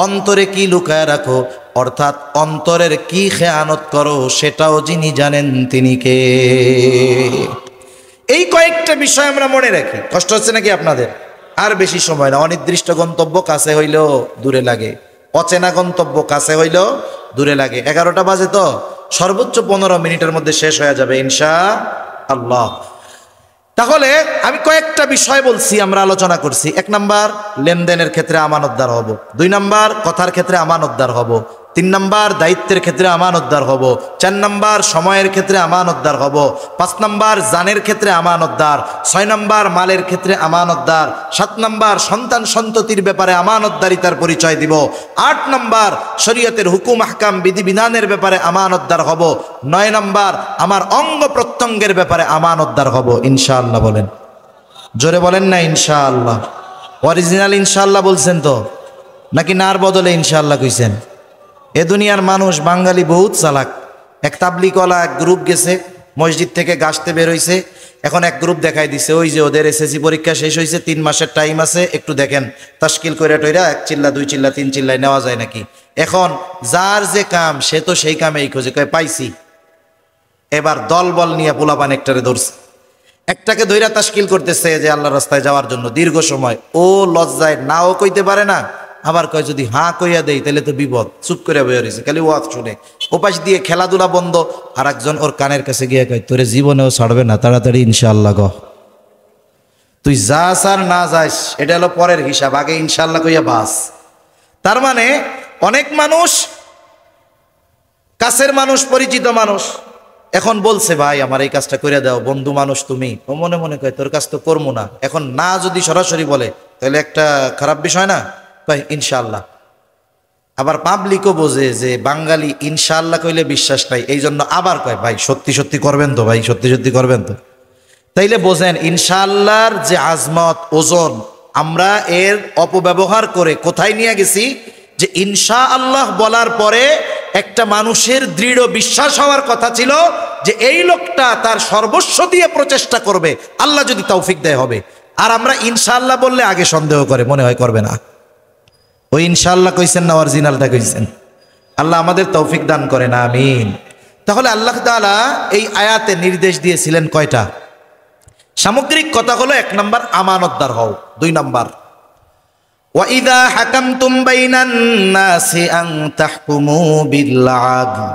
অন্তরে কি লুকায় রাখো, অর্থাৎ অন্তরের কি খেয়ানত করো সেটাও যিনি জানেন তিনি কে। এই কয়েকটা বিষয় আমরা মনে রাখি। কষ্ট হচ্ছে নাকি আপনাদের? আর বেশি সময় না। অনির্দিষ্ট গন্তব্য কাছে হইলেও দূরে লাগে, অচেনা গন্তব্য কাছে হইলেও দূরে লাগে। 11টা বাজে তো সর্বোচ্চ 15 মিনিটের মধ্যে শেষ হয়ে যাবে ইনশাআল্লাহ। তাহলে আমি কয়েকটা বিষয় বলছি, আমরা আলোচনা করছি। 1 নাম্বার লেনদেনের ক্ষেত্রে আমানতদার হব, 2 নাম্বার কথার ক্ষেত্রে আমানতদার হব, 3 নাম্বার দায়িত্বের ক্ষেত্রে আমানতদার হব, 4 নাম্বার সময়ের ক্ষেত্রে আমানতদার হব, 5 নাম্বার জানের ক্ষেত্রে আমানতদার, 6 নাম্বার মালের ক্ষেত্রে আমানতদার, 7 নাম্বার সন্তান সন্ততির ব্যাপারে আমানতদারিতার পরিচয় দিব, 8 নাম্বার শরীয়তের হুকুম আহকাম বিধিবিধানের ব্যাপারে আমানতদার হব, 9 নাম্বার আমার অঙ্গ প্রত্যঙ্গের ব্যাপারে আমানতদার হব ইনশাআল্লাহ। বলেন, জোরে বলেন না ইনশাআল্লাহ। অরিজিনাল ইনশাআল্লাহ বলছেন তো, নাকি নার বদলে ইনশাআল্লাহ কইছেন? এ দুনিয়ার মানুষ বাঙালি বহুত চালাক। এক তাবলিগওয়ালা এক গ্রুপ গেছে মসজিদ থেকে গাছতে বের হইছে, এখন এক গ্রুপ দেখাই দিছে ওই যে ওদের এসএসসি পরীক্ষা শেষ হয়েছে, 3 মাসের টাইম আছে, একটু দেখেন তাশকিল কইরা টইরা 1 চিল্লা 2 চিল্লা 3 চিল্লায় নেওয়া যায় নাকি। এখন যার যে কাম সে তো সেই কামেই খোঁজে, কয় পাইছি। এবার দল বল নিয়ে পোলাপান একটারে ধরছে, একটাকে ধইরা তাশকিল করতেছে যে আল্লাহর রাস্তায় যাওয়ার জন্য দীর্ঘ সময়। ও লজ্জায় নাও কইতে পারে না, আবার কয় যদি হাঁ কইয়া দেই তাহলে তো বিপদ, চুপ করে বয়ে রয়েছে খালি ওয়াজ শুনে। ওপাশ দিয়ে খেলাধুলা বন্ধ, আর একজন ওর কানের কাছে গিয়ে কয় তোরে জীবনেও ছাড়বে না, তাড়াতাড়ি ইনশাআল্লাহ গ। তুই যাস আর না যাস এটা হলো পরের হিসাব, আগে ইনশাআল্লাহ কইয়া বাস। তার মানে অনেক মানুষ, কাছের মানুষ, পরিচিত মানুষ এখন বলছে ভাই আমার এই কাজটা করে দাও, বন্ধু মানুষ তুমি, ও মনে মনে কয় তোর কাজ তো করবো না। এখন না যদি সরাসরি বলে তাহলে একটা খারাপ বিষয় না? ভাই ইনশাআল্লাহ। আবার পাবলিকও বোঝে যে বাঙালি ইনশাআল্লাহ কইলে বিশ্বাস নাই, এই জন্য আবার কয় ভাই সত্যি সত্যি করবেন তো, ভাই সত্যি সত্যি করবেন তো। তাইলে বোঝেন ইনশাআল্লাহর যে আজমত, ওজন, আমরা এর অপব্যবহার করে কোথায় নিয়ে গেছি যে ইনশাআল্লাহ বলার পরে একটা মানুষের দৃঢ় বিশ্বাস হওয়ার কথা ছিল যে এই লোকটা তার সর্বস্ব দিয়ে প্রচেষ্টা করবে, আল্লাহ যদি তৌফিক দেয় হবে। আর আমরা ইনশাআল্লাহ বললে আগে সন্দেহ করে, মনে হয় করবে না। ওই ইনশাআল্লাহ কইছেন না অরিজিনালটা কইছেন? আল্লাহ আমাদের তৌফিক দান করেন, আমিন। তাহলে আল্লাহ তাআলা এই আয়াতে নির্দেশ দিয়েছিলেন কয়টা? সামগ্রিক কথা হলো 1 নাম্বার আমানতদার হও, 2 নাম্বার ওয়া ইযা হাকামতুম বাইনান নাসি আন তাহকুমু বিল আদল।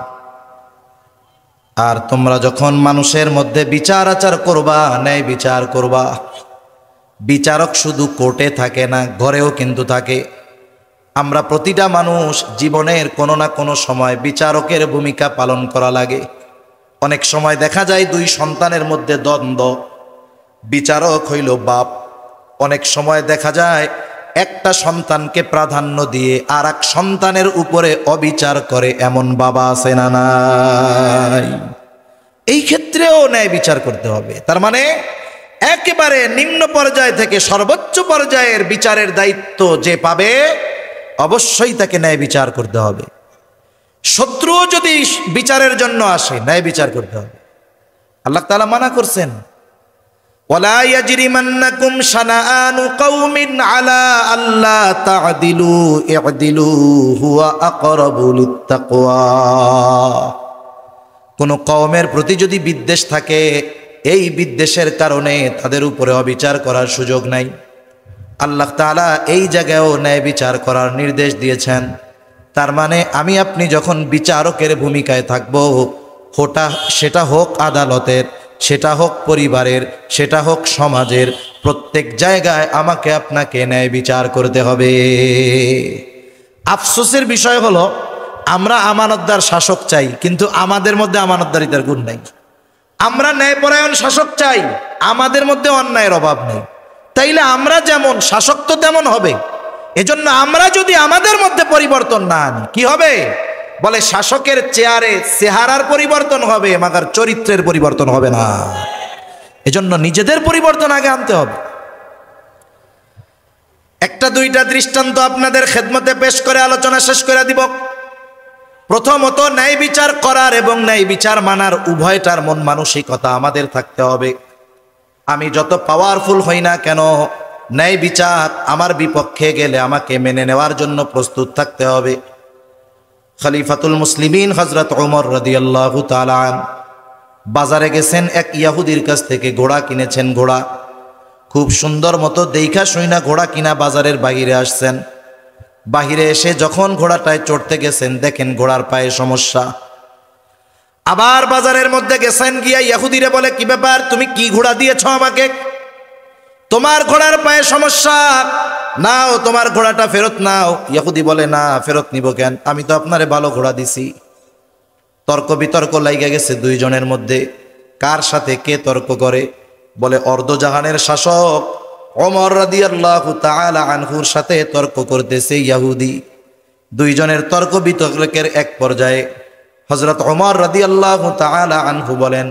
আর তোমরা যখন মানুষের মধ্যে বিচার আচার করবা, ন্যায় বিচার করবা। বিচারক শুধু কোর্টে থাকে না, ঘরেও কিন্তু থাকে। আমরা প্রতিটা মানুষ জীবনের কোনো না কোনো সময় বিচারকের ভূমিকা পালন করা লাগে। অনেক সময় দেখা যায় 2 সন্তানের মধ্যে দ্বন্দ্ব, বিচারক হইল বাপ। অনেক সময় দেখা যায় একটা সন্তানকে প্রাধান্য দিয়ে আর এক সন্তানের উপরে অবিচার করে, এমন বাবা আছে না নাই? এই ক্ষেত্রেও ন্যায় বিচার করতে হবে। তার মানে একেবারে নিম্ন পর্যায় থেকে সর্বোচ্চ পর্যায়ের বিচারের দায়িত্ব যে পাবে, অবশ্যই তাকে ন্যায় বিচার করতে হবে। শত্রুও যদি বিচারের জন্য আসে, ন্যায় বিচার করতে হবে। আল্লাহ তাআলা মানা করছেন, ওয়ালা ইয়াজরিমান্নাকুম শানাআনু কওমিন আলা আল্লা তা'দিলু ই'দিলু হুয়া আকরাবু লিত্তাকওয়া। কোন কওমের প্রতি যদি বিদ্বেষ থাকে, এই বিদ্বেষের কারণে তাদের উপরে অবিচার করার সুযোগ নাই। আল্লাহ তাআলা এই জায়গায়ও ন্যায় বিচার করার নির্দেশ দিয়েছেন। তার মানে আমি আপনি যখন বিচারকের ভূমিকায় থাকব, সেটা হোক আদালতের, সেটা হোক পরিবারের, সেটা হোক সমাজের, প্রত্যেক জায়গায় আমাকে আপনাকে ন্যায় বিচার করতে হবে। আফসোসের বিষয় হলো, আমরা আমানতদার শাসক চাই, কিন্তু আমাদের মধ্যে আমানতদারিতার গুণ নাই। আমরা ন্যায়পরায়ণ শাসক চাই, আমাদের মধ্যে অন্যায়ের অভাব নেই। তাইলে আমরা যেমন, শাসক তো তেমন হবে। এজন্য আমরা যদি আমাদের মধ্যে পরিবর্তন না আনি, কি হবে? বলে শাসকের চেয়ারে চেহারার পরিবর্তন হবে, মাগার চরিত্রের পরিবর্তন হবে না। এজন্য নিজেদের পরিবর্তন আগে আনতে হবে। একটা দুইটা দৃষ্টান্ত আপনাদের খেদমতে পেশ করে আলোচনা শেষ করে দিব। প্রথমত, ন্যায় বিচার করার এবং ন্যায় বিচার মানার উভয়টার মন মানসিকতা আমাদের থাকতে হবে। আমি যত পাওয়ারফুল হই না কেন, ন্যায় বিচার আমার বিপক্ষে গেলে আমাকে মেনে নেওয়ার জন্য প্রস্তুত থাকতে হবে। খলিফাতুল মুসলিমিন হযরত ওমর রাদিয়াল্লাহু তাআলা বাজারে গেছেন, এক ইহুদির কাছ থেকে ঘোড়া কিনেছেন। ঘোড়া খুব সুন্দর মতো দেইখা শুইনা ঘোড়া কিনা বাজারের বাইরে আসছেন। বাহিরে এসে যখন ঘোড়াটায় চড়তে গেছেন, দেখেন ঘোড়ার পায়ে সমস্যা। আবার বাজারের মধ্যে গেছেন, গিয়া ইহুদিরে বলে, কি ব্যাপার, তুমি কি ঘোড়া দিয়েছ আমাকে? তোমার ঘোড়ার পায়ে সমস্যা, নাও তোমার ঘোড়াটা ফেরত নাও। ইহুদি বলে, না, ফেরত নিব কেন? আমি তো আপনারে ভালো ঘোড়া দিছি। তর্ক বিতর্ক লাইগা গেছে দুইজনের মধ্যে। কার সাথে কে তর্ক করে? বলে অর্ধজাহানের শাসক ওমর রাদিয়াল্লাহু তাআলা আনহুর সাথে তর্ক করতেছে ইহুদি। দুইজনের তর্ক বিতর্কের এক পর্যায়ে হযরত ওমর রাদিয়াল্লাহু তাআলা আনহু বলেন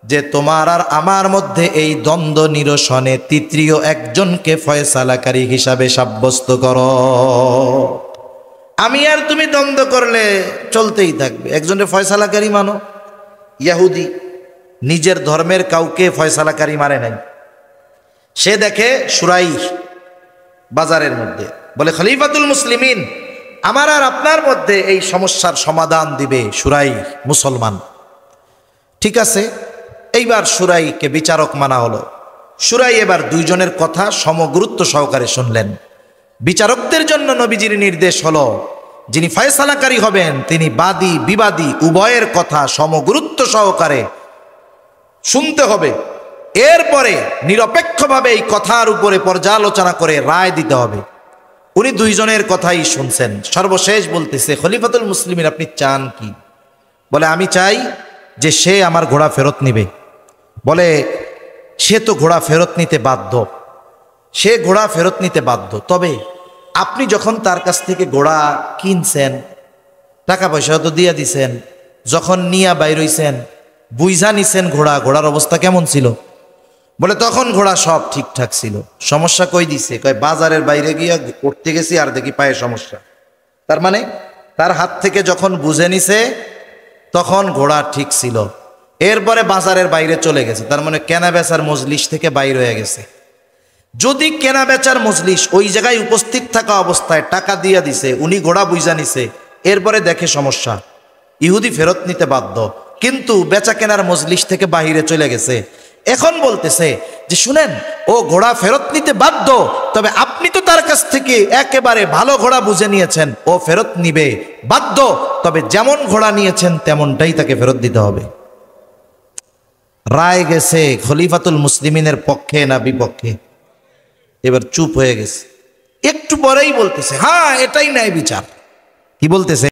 যে, তোমার আর আমার মধ্যে এই দ্বন্দ্ব নিরসনে তৃতীয় একজনকে ফয়সালাকারী হিসাবে সাব্যস্ত করো। আমি আর তুমি দ্বন্দ্ব করলে চলতেই থাকবে, একজনের ফয়সালাকারী মানো। ইহুদি নিজের ধর্মের কাউকে ফয়সালাকারী মানে নাই। সে দেখে সুরাই বাজারের মধ্যে, বলে, খলিফাতুল মুসলিমিন, আমার আর আপনার মধ্যে এই সমস্যার সমাধান দিবে সুরাই মুসলমান। ঠিক আছে, এইবার সুরাইকে বিচারক মানা হলো। সুরাই এবার দুইজনের কথা সমগুরুত্ব সহকারে শুনলেন। বিচারকদের জন্য নবীজির নির্দেশ হলো, যিনি ফয়সালাকারী হবেন তিনি বাদী বিবাদী উভয়ের কথা সমগুরুত্ব সহকারে শুনতে হবে। এরপরে নিরপেক্ষভাবে এই কথার উপরে পর্যালোচনা করে রায় দিতে হবে। উনি দুইজনের কথাই শুনছেন। সর্বশেষ বলতেছে, খলিফাতুল মুসলিমিন, আপনি চান কি? বলে, আমি চাই যে সে আমার ঘোড়া ফেরত নিবে। বলে, সে তো ঘোড়া ফেরত নিতে বাধ্য, সে ঘোড়া ফেরত নিতে বাধ্য। তবে আপনি যখন তার কাছ থেকে ঘোড়া কিনছেন, টাকা পয়সা তো দিয়ে দিছেন, যখন নিয়া বাইর হইছেন, বুঝা নিছেন ঘোড়ার অবস্থা কেমন ছিল? বলে, তখন ঘোড়া সব ঠিকঠাক ছিল। সমস্যা কই দিছে? কয়, বাজারের বাইরে গিয়া করতে গেছি আর দেখি পায়ে সমস্যা। তার মানে তার হাত থেকে যখন বুঝে নিছে তখন ঘোড়া ঠিক ছিল। এরপরে বাজারের বাইরে চলে গেছে, তার মানে কেনা বেচার মজলিস থেকে বাইর হয়ে গেছে। যদি কেনা বেচার মজলিস ওই জায়গায় উপস্থিত থাকা অবস্থায় টাকা দিয়া দিছে, উনি ঘোড়া বুঝা নিছে, এরপরে দেখে সমস্যা, ইহুদি ফেরত নিতে বাধ্য। কিন্তু বেচা কেনার মজলিস থেকে বাহিরে চলে গেছে। এখন বলতেছে যে, শুনেন, ও ঘোড়া ফেরত নিতে বাধ্য, তবে আপনি তো তার কাছ থেকে একেবারে ভালো ঘোড়া বুঝে নিয়েছেন, ও ফেরত নিবে বাধ্য, তবে যেমন ঘোড়া নিয়েছেন তেমনটাই তাকে ফেরত দিতে হবে। রায় গেছে খলিফাতুল মুসলিমিনের পক্ষে না বিপক্ষে? এবার চুপ হয়ে গেছে। একটু পরেই বলতেছে, হ্যাঁ, এটাই ন্যায় বিচার। কি বলতেছে?